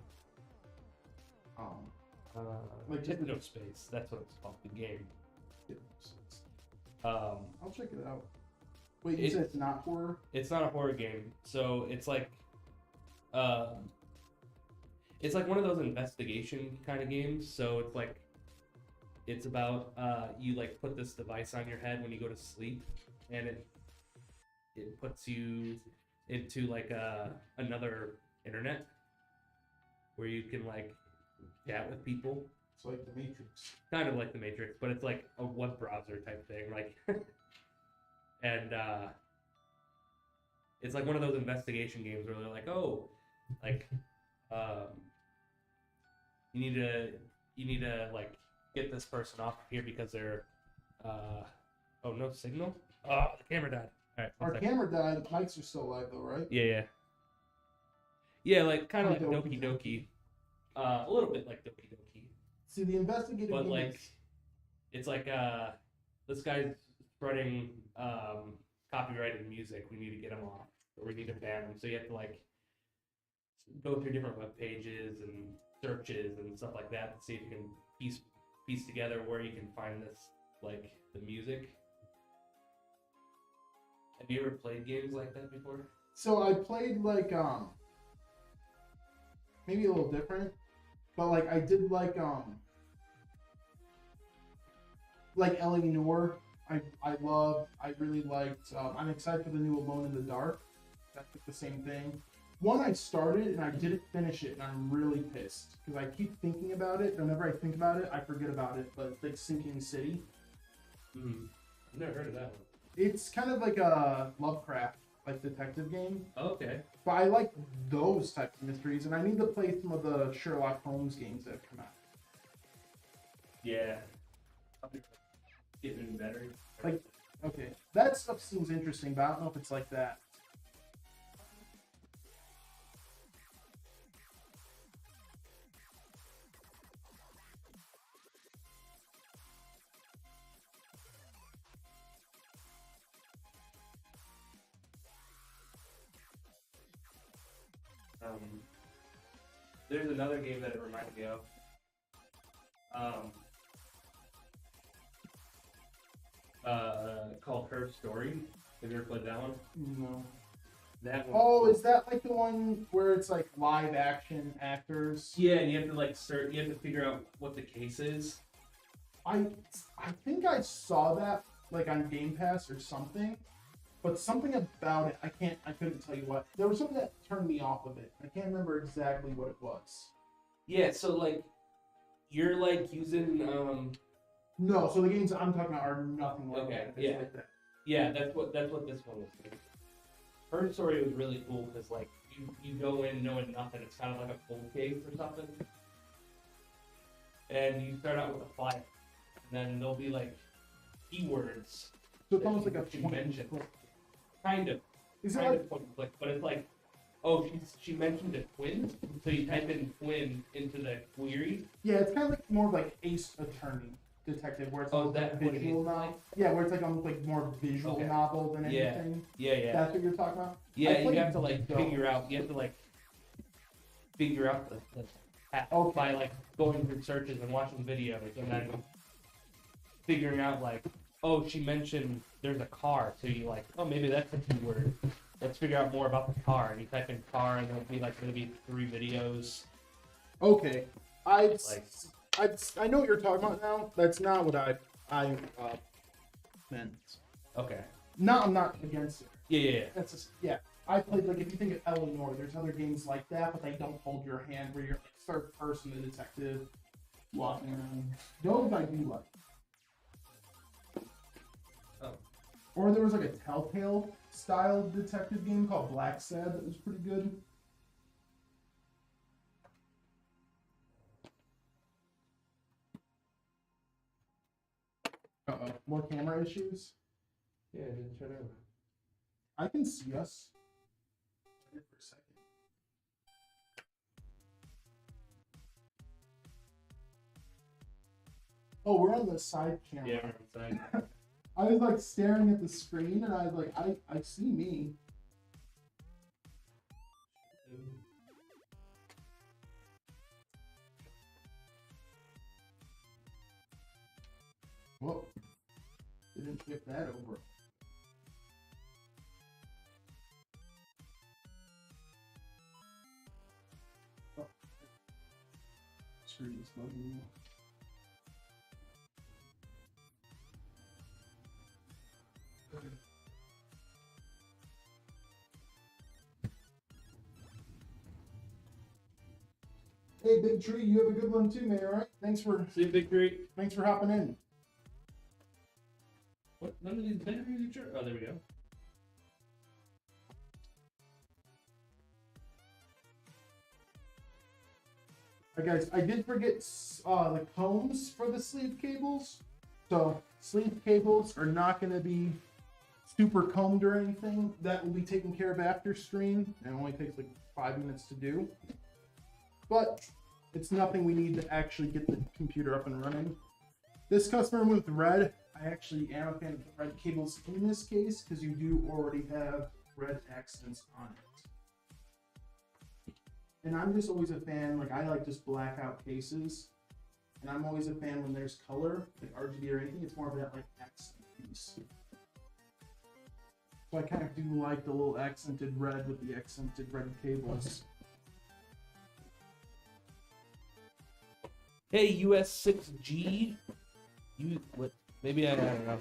Like just No Space. That's what it's called. The game. I'll check it out. Wait, you said it's not horror? It's not a horror game, so it's like one of those investigation kind of games. So it's about you like put this device on your head when you go to sleep, and it puts you into like another internet where you can like chat with people. It's like the Matrix. Kind of like the Matrix, but it's like a web browser type thing, like. And it's like one of those investigation games where they're like, oh, like you need to like get this person off here because they're oh, no signal. Oh, the camera died. All right, Our camera died. Mics are still alive though, right? Yeah, like kind of like Doki Doki Doki, a little bit like Doki Doki. See, the investigative But game like, is... it's like this guy's spreading copyrighted music. We need to get him off, or we need to ban him. So you have to like go through different web pages and searches and stuff like that to see if you can piece together where you can find this, like the music. Have you ever played games like that before? So I played like maybe a little different, but like I did like L.A. Noire. I really liked. I'm excited for the new Alone in the Dark. That's like the same thing. One I started and I didn't finish it, and I'm really pissed because I keep thinking about it. Whenever I think about it, I forget about it. But it's like Sinking City. I've never heard of that one. It's kind of like a Lovecraft like detective game. Oh, okay. But I like those types of mysteries, and I need to play some of the Sherlock Holmes games that have come out. Yeah. Getting better. Like, okay, that stuff seems interesting, but I don't know if it's like that. There's another game that it reminded me of. Called Her Story. Have you ever played that one? No. That one. Oh, is that like the one where it's like live action actors? Yeah, and you have to like search. You have to figure out what the case is. I think I saw that like on Game Pass or something, but something about it I couldn't tell you what. There was something that turned me off of it. I can't remember exactly what it was. Yeah, so like you're like using No, so the games I'm talking about are nothing like Okay, that. It's yeah. like that. Yeah, that's what this one was. Her Story was really cool because like you go in knowing nothing. It's kind of like a cold case or something, and you start out with a flyer, and then there'll be like keywords. So it's almost like a she point mentioned. and click. Kind of. Is it Kind like of point and click, but it's like, oh, she mentioned a twin, so you type in twin into the query. yeah, it's kind of like more of like Ace Attorney detective, where it's Oh, almost is that like what it visual is novel. like? Yeah, where it's like almost like more visual Okay. novel than Yeah. anything. Yeah, yeah. That's what you're talking about. Yeah, I you played have to like those. figure out. You have to like figure out the path by like going through searches and watching videos, and then figuring out like, oh, she mentioned there's a car, so you like, oh, maybe that's a keyword. Let's figure out more about the car, and you type in car, and there'll be like maybe 3 videos. Okay, I know what you're talking about now. That's not what I meant. Okay. No, I'm not against it. Yeah. That's just, yeah. I played, like, if you think of Eleanor, there's other games like that, but they don't hold your hand where you're like third person, the detective, walking around. Those I do like. Oh. Or there was like a Telltale style detective game called Black Sad that was pretty good. Uh-oh, more camera issues? Yeah, I didn't turn over. I can see us. For a second. Oh, we're on the side camera. Yeah, we're on side. I was like staring at the screen and I was like, I see me. Whoa. Didn't flip that over. Oh. Screen is bugging me. Hey, Big Tree, you have a good one too, man. All right, thanks for Big Tree. hopping in. What? None of these batteries are. Oh, there we go. Alright, guys, I did forget the combs for the sleeve cables. So sleeve cables are not going to be super combed or anything. That will be taken care of after stream. It only takes like 5 minutes to do. But it's nothing we need to actually get the computer up and running. This customer with red, I actually am a fan of the red cables in this case because you do already have red accents on it. And I'm just always a fan, like I like just blackout cases. And I'm always a fan when there's color, like RGB or anything, it's more of that like accent piece. So I kind of do like the little accented red with the accented red cables. Hey, US6G. What? Maybe I don't know.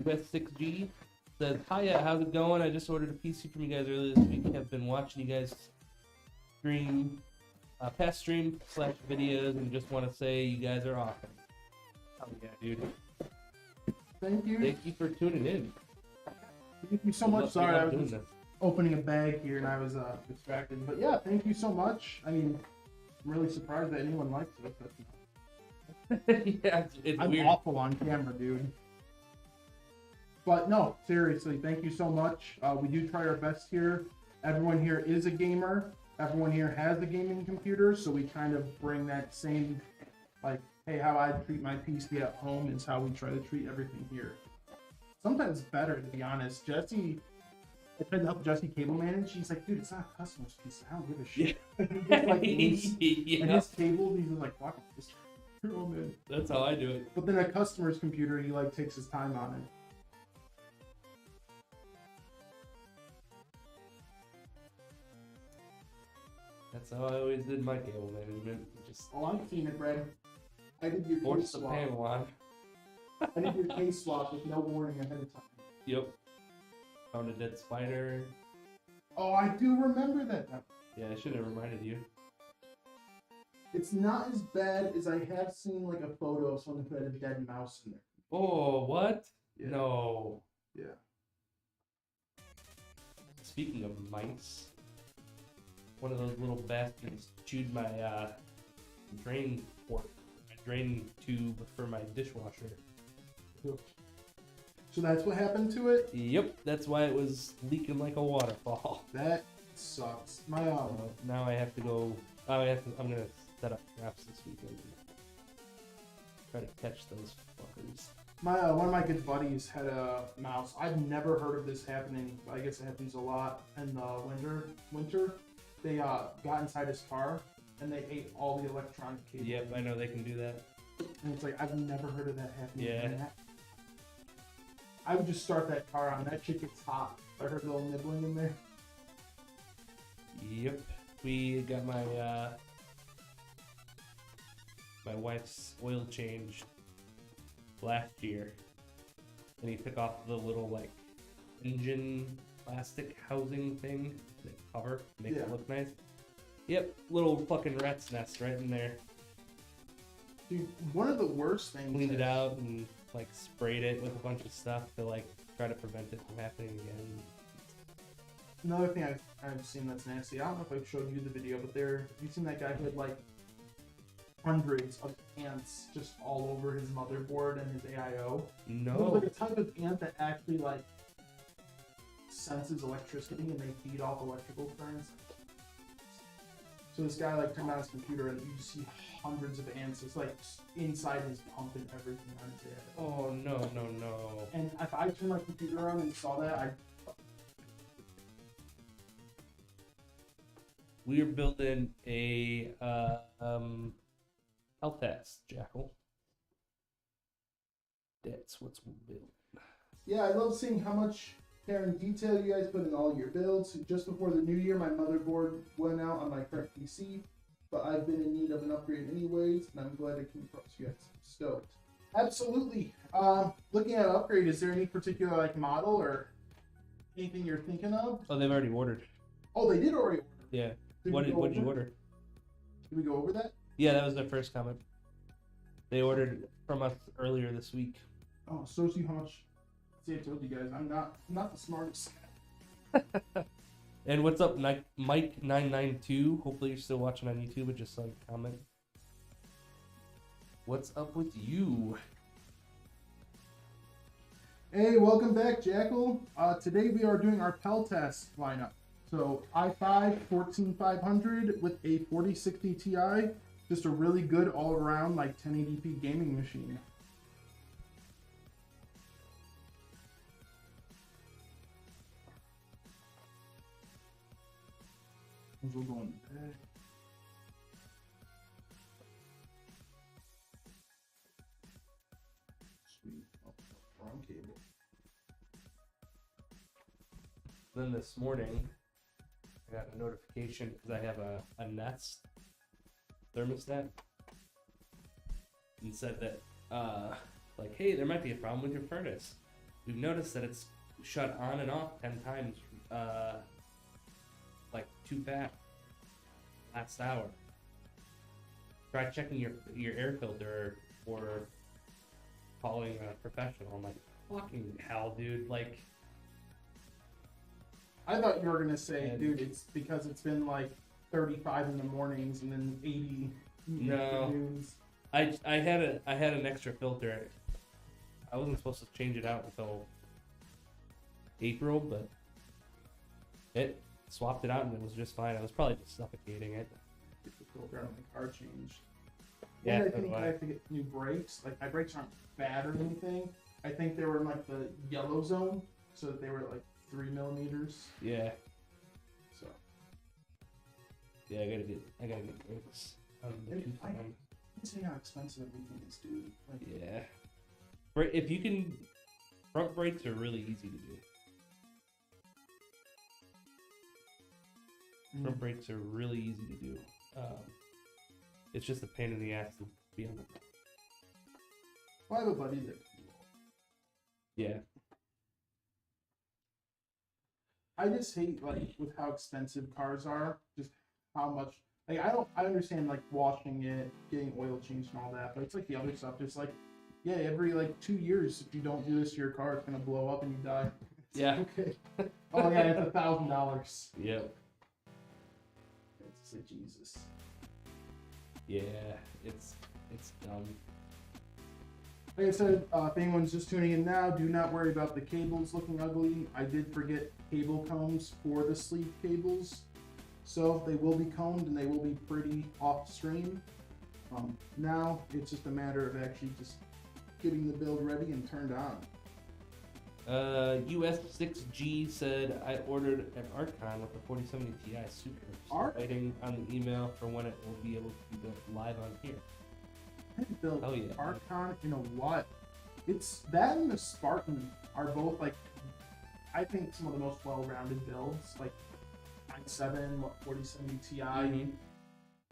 US6G says, "Hiya, how's it going? I just ordered a PC from you guys earlier this week. Have been watching you guys stream, past stream / videos, and just want to say you guys are awesome." Oh yeah, dude. Thank you. Thank you for tuning in. Thank you so much. Sorry, I was just opening a bag here and I was distracted. But yeah, thank you so much. I mean, I'm really surprised that anyone likes it. Yeah, it's I'm weird. awful on camera, dude. But no, seriously, thank you so much. We do try our best here. Everyone here is a gamer. Everyone here has a gaming computer, so we kind of bring that same, like, hey, how I treat my PC at home is how we try to treat everything here. Sometimes better, to be honest. Jesse, I tried to help Jesse cable manage. She's like, dude, it's not a customer's PC. I don't give a shit. Yeah. And his cable, he's just like, fuck it, just throw him in. That's how I do it. But then a customer's computer, he like takes his time on it. That's how I always did my cable management. Just Oh, I'm seeing it, Brad. I did your force case the swap. panel on. I did your case swap with no warning ahead of time. Yep. Found a dead spider. Oh, I do remember that now. Yeah, I should have reminded you. It's not as bad as I have seen like a photo of someone who had a dead mouse in there. Oh, what? Yeah. No. Yeah. Speaking of mice, one of those little bastards chewed my drain port, my drain tube for my dishwasher. So that's what happened to it? Yep, that's why it was leaking like a waterfall. That sucks. My Now I have to go. I'm gonna set up traps this weekend. And try to catch those fuckers. my one of my good buddies had a mouse. I've never heard of this happening, but I guess it happens a lot in the winter. they got inside his car and they ate all the electronic cables. Yep, I know they can do that. And it's like, I've never heard of that happening. Yeah. I would just start that car on. That shit gets hot. I heard a little nibbling in there. Yep. We got my my wife's oil changed last year, and he took off the little like engine plastic housing thing, the cover, make it look nice. Yep, little fucking rat's nest right in there. Dude, one of the worst things. Cleaned it out and like sprayed it with a bunch of stuff to like try to prevent it from happening again. Another thing I've seen that's nasty. I don't know if I've showed you the video, but you've seen that guy who had like hundreds of ants just all over his motherboard and his AIO. No. It was like a type of ant that actually like senses electricity and they feed off electrical currents. So this guy like turned on his computer and you just see hundreds of ants. It's like inside his pump and everything on his head. Oh no. And if I turned my computer on and saw that, We are building a Peltas Jackal. That's what's we're building. Yeah, I love seeing how much care and detail you guys put in all your builds. Just before the new year, my motherboard went out on my current PC, but I've been in need of an upgrade anyways, and I'm glad I came across you guys. Stoked. Absolutely. Looking at upgrade, is there any particular like model or anything you're thinking of? Oh, they've already ordered. Oh, they did already order. Yeah. Did What we did go you over- order? Did we go over that? Yeah, that was their first comment. They ordered from us earlier this week. Oh, shows you how much. See, I told you guys, I'm not the smartest. And what's up, Mike992? Hopefully you're still watching on YouTube. I just saw your comment. What's up with you? Hey, welcome back, Jackal. Today we are doing our Peltas lineup. So i5 14500 with a 4060 Ti, just a really good all-around like 1080p gaming machine. We'll go in the bag. Sweet. Oh, wrong cable. Then this morning, I got a notification because I have a Nest thermostat, and said that, like, hey, there might be a problem with your furnace. We've noticed that it's shut on and off 10 times, like too fast. Last hour. Try checking your air filter or calling a professional. I'm like, fucking hell, dude. Like, I thought you were gonna say, dude, it's because it's been like 35 in the mornings and then 80 in the afternoons. I had an extra filter. I wasn't supposed to change it out until April, but it swapped it out and it was just fine. I was probably just suffocating it. Get the filter on my car changed. Yeah, And I so think do I I. have to get new brakes. Like my brakes aren't bad or anything. I think they were in like the yellow zone, so that they were like 3 millimeters. Yeah, So yeah, I gotta get brakes. I can't say how expensive everything is, dude. Like, Yeah, if you can, front brakes are really easy to do. Front brakes are really easy to do. It's just a pain in the ass to be on the. well, I have a buddy that. Yeah. I just hate like with how expensive cars are. Just how much. Like I understand like washing it, getting oil changed and all that, but it's like the other stuff. It's like, yeah, every like 2 years, if you don't do this to your car, it's gonna blow up and you die. It's Yeah. like, okay. Oh yeah, it's $1,000. Yep. It's like Jesus. Yeah. It's dumb. Like I said, if anyone's just tuning in now, do not worry about the cables looking ugly. I did forget cable combs for the sleeve cables, so they will be combed and they will be pretty off stream. Now it's just a matter of actually just getting the build ready and turned on. US6G said I ordered an Archon with a 4070 Ti Super. Still waiting on the email for when it will be able to be built live on here. I haven't built Oh yeah. Archon in a what? It's that and the Spartan are both like, I think some of the most well-rounded builds, like i7, 4070 Ti. Mhm.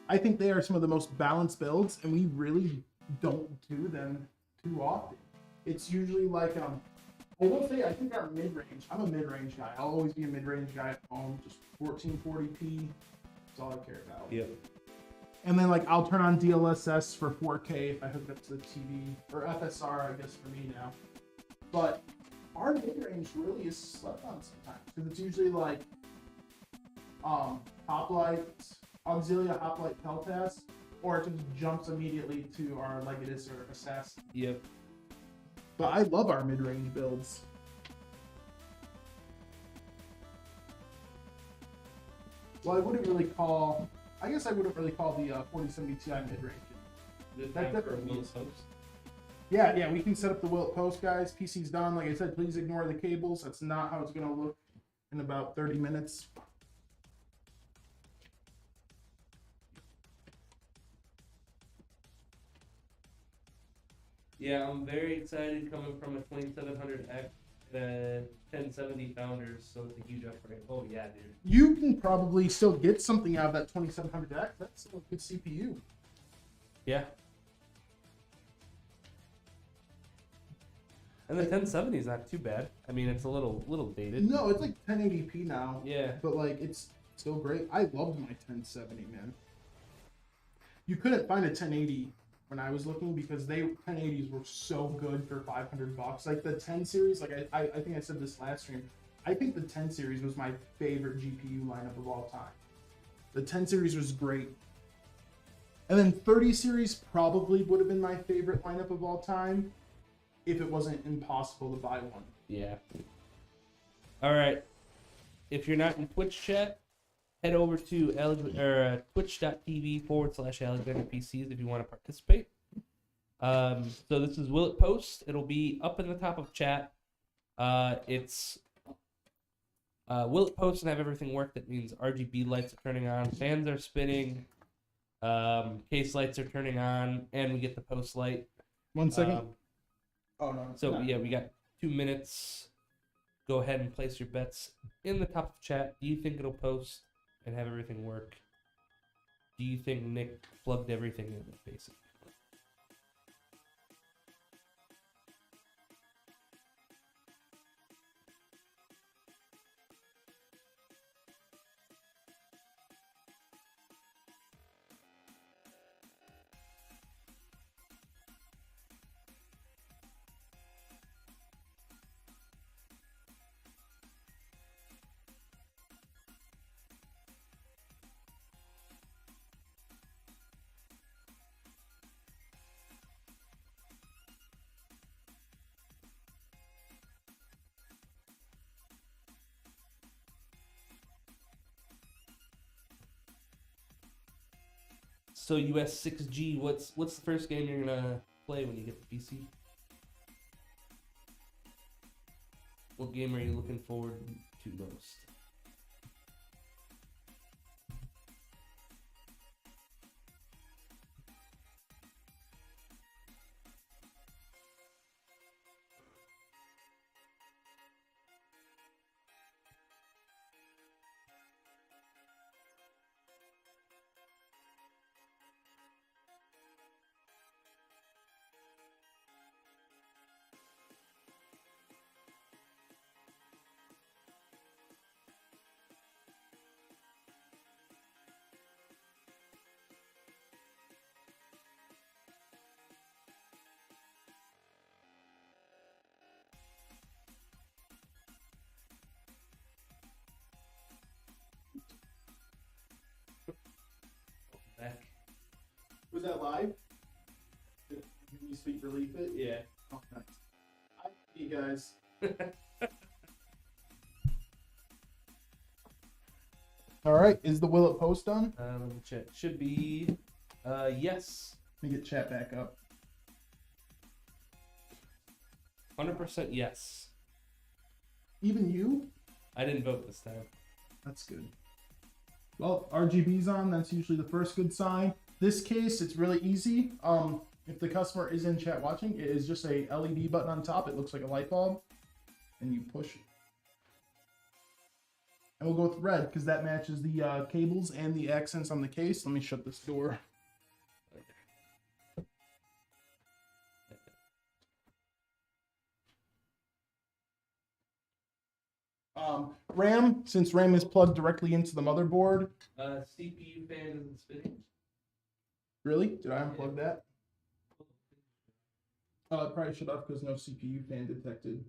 I think they are some of the most balanced builds, and we really don't do them too often. It's usually like I will say I think our mid-range. I'm a mid-range guy. I'll always be a mid-range guy at home. Just 1440p. That's all I care about. Yep. And then like I'll turn on DLSS for 4K if I hook it up to the TV, or FSR I guess for me now. But our mid-range really is slept on sometimes because it's usually like hoplite, Auxilia hoplite Peltas, or it just jumps immediately to our Legatus or Assassin. Yep. But I love our mid-range builds. Well, I wouldn't really call the 4070 Ti mid-range. That definitely is. Yeah, we can set up the Will It Post, guys. PC's done. Like I said, please ignore the cables. That's not how it's going to look in about 30 minutes. Yeah, I'm very excited coming from a 2700X and 1070 Founders, so it's a huge upgrade. Oh yeah, dude. You can probably still get something out of that 2700X. That's still a good CPU. Yeah. And the 1070 is not too bad. I mean, it's a little dated. No, it's like 1080p now. Yeah. But like, it's still great. I loved my 1070, man. You couldn't find a 1080 when I was looking because 1080s were so good for $500. Like the 10 series, like I think I said this last stream. I think the 10 series was my favorite GPU lineup of all time. The 10 series was great. And then 30 series probably would have been my favorite lineup of all time if it wasn't impossible to buy one. Yeah. All right. If you're not in Twitch chat, head over to twitch.tv/AlexanderPCs if you want to participate. So this is Will It Post. It'll be up in the top of chat. It's Will It Post and have everything work. That means RGB lights are turning on, fans are spinning, case lights are turning on, and we get the post light. 1 second. Oh no. So yeah, we got 2 minutes. Go ahead and place your bets in the top of chat. Do you think it'll post and have everything work? Do you think Nick plugged everything in the face? So US6G, what's the first game you're gonna play when you get the PC? What game are you looking forward to most? Back. Was that live? Did you speak relief it? Yeah. Oh, nice. Hi, you guys. All right, is the Will It Post done? Let me check. Should be, yes. Let me get chat back up. 100% yes. Even you? I didn't vote this time. That's good. Well, RGB's on. That's usually the first good sign. This case, it's really easy. If the customer is in chat watching, it is just a LED button on top. It looks like a light bulb, and you push it. And we'll go with red because that matches the cables and the accents on the case. Let me shut this door. RAM, since RAM is plugged directly into the motherboard. CPU fan isn't spinning. Really? Did I unplug that? Oh, I probably should have because no CPU fan detected.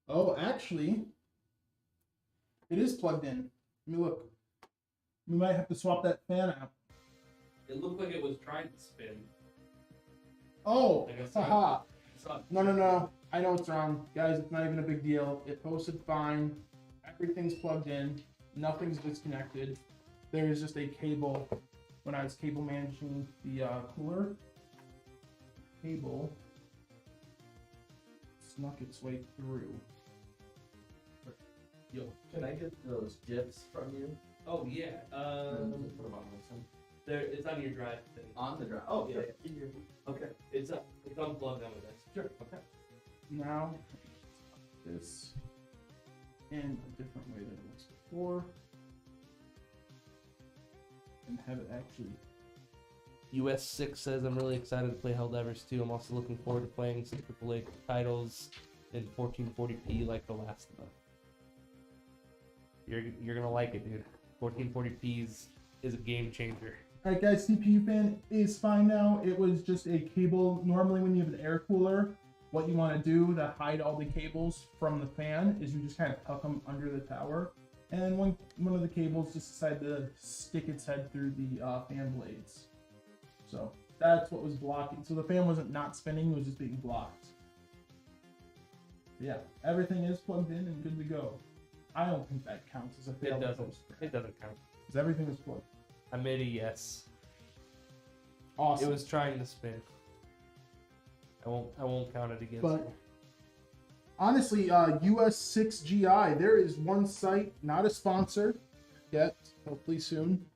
Oh, actually, it is plugged in. Let me look. We might have to swap that fan out. It looked like it was trying to spin. Oh, I guess haha. No. I know what's wrong. Guys, it's not even a big deal. It posted fine. Everything's plugged in. Nothing's disconnected. There is just a cable. When I was cable managing the cooler, cable snuck its way through. Yo, can I get those GIFs from you? Oh yeah. Just put them on this one. It's on your drive thing. On the drive. Oh, Yeah. Okay. It's unplugged on this. Sure. Okay. Now, this in a different way than it was before, and have it actually. US 6 says I'm really excited to play Helldivers 2. I'm also looking forward to playing some AAA titles in 1440p like The Last of Us. You're gonna like it, dude. 1440p is a game changer. Alright guys, CPU fan is fine now. It was just a cable. Normally when you have an air cooler, what you want to do to hide all the cables from the fan is you just kind of tuck them under the tower. And then one of the cables just decided to stick its head through the fan blades. So that's what was blocking. So the fan wasn't not spinning, it was just being blocked. Yeah, everything is plugged in and good to go. I don't think that counts as a fail. It doesn't count. Because everything is plugged. I made a yes. Awesome. It was trying to spin. I won't count it against But you. honestly, US6GI, there is one site, not a sponsor yet, hopefully soon.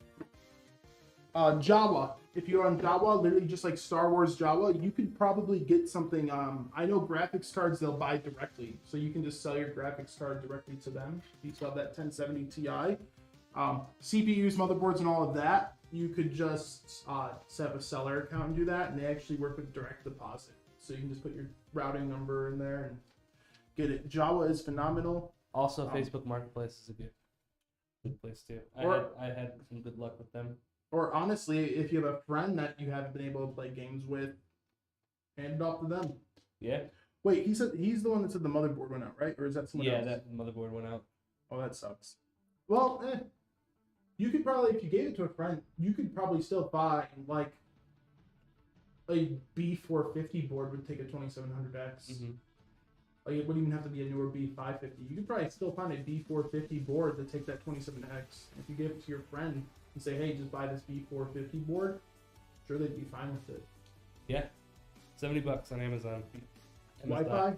Java. If you're on Java, literally just like Star Wars Java, you could probably get something. I know graphics cards they'll buy directly, so you can just sell your graphics card directly to them. If you still have that 1070 Ti, CPUs, motherboards, and all of that, you could just set up a seller account and do that, and they actually work with direct deposit. So you can just put your routing number in there and get it. Java is phenomenal. Also, Facebook Marketplace is a good place too. I had some good luck with them. Or honestly, if you have a friend that you haven't been able to play games with, hand it off to them. Yeah. Wait, he said he's the one that said the motherboard went out, right? Or is that someone else? Yeah, that motherboard went out. Oh, that sucks. Well, you could probably, if you gave it to a friend, you could probably still find like a B450 board would take a 2700X. Mm-hmm. Like it wouldn't even have to be a newer B550. You could probably still find a B450 board to take that 27X. If you give it to your friend and say, hey, just buy this B450 board, sure they'd be fine with it. Yeah. $70 on Amazon. Wi-Fi?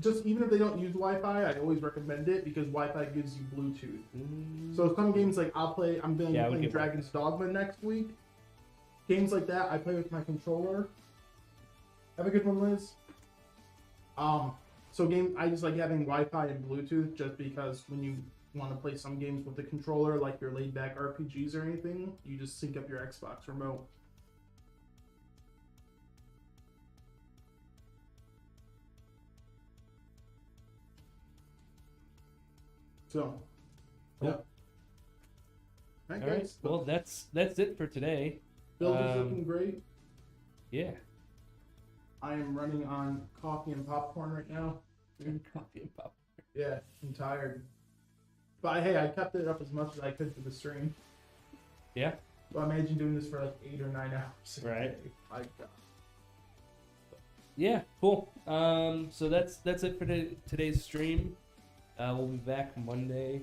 Just even if they don't use Wi-Fi, I always recommend it because Wi-Fi gives you Bluetooth. So some games like I'm playing Dragon's Dogma next week. Games like that, I play with my controller. Have a good one, Liz. I just like having Wi-Fi and Bluetooth just because when you want to play some games with the controller, like your laid-back RPGs or anything, you just sync up your Xbox remote. So, Cool. yeah. All All right. Well, that's it for today. Build is looking great. Yeah. I am running on coffee and popcorn right now. Coffee and pop. Yeah, I'm tired. But hey, I kept it up as much as I could for the stream. Yeah. Well, imagine doing this for like 8 or 9 hours. Right. My God. Yeah. Cool. So that's it for today's stream. We'll be back Monday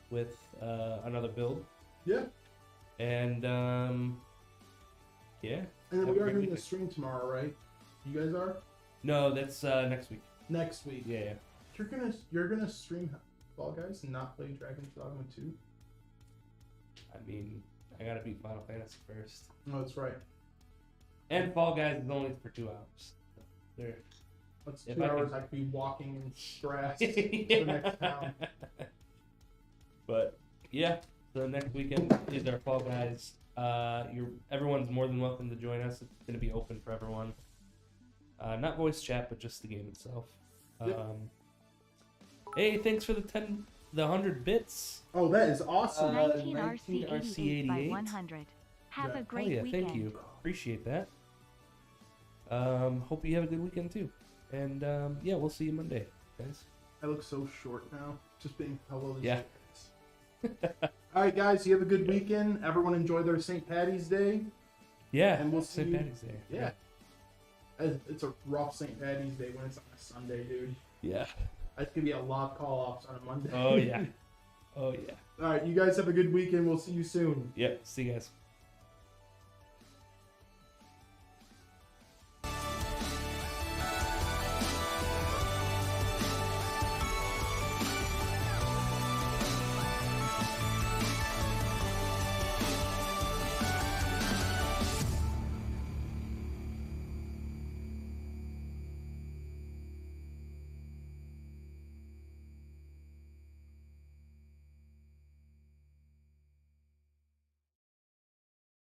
with another build. Yeah. And yeah. And then Have we a are great doing week. a stream tomorrow, right? You guys are? No, that's next week. Next week. Yeah. you're gonna stream Fall Guys and not play Dragon's Dogma 2? I mean, I gotta beat Final Fantasy first. No, that's right. And Fall Guys is only for 2 hours. There. That's If 2 I hours can- I could be walking in grass to the next town. But yeah, so next weekend is our Fall Guys. Everyone's more than welcome to join us. It's gonna be open for everyone. Not voice chat, but just the game itself. Yep. Hey, thanks for the 100 bits. Oh, that is awesome. 19 19 RC88 by RC88. 100. Have Yeah. a Oh great yeah, weekend. thank you. Appreciate that. Hope you have a good weekend too. And yeah, we'll see you Monday, guys. I look so short now. Just being hello. Yeah. All right, guys. You have a good weekend. Everyone enjoy their St. Patty's Day. Yeah, And we'll St. see you- Patty's Day. Yeah. It's a rough St. Patty's Day when it's on a Sunday, dude. Yeah. That's gonna be a lot of call-offs on a Monday. Oh yeah. Oh yeah. All right, you guys have a good weekend. We'll see you soon. Yep. See you guys.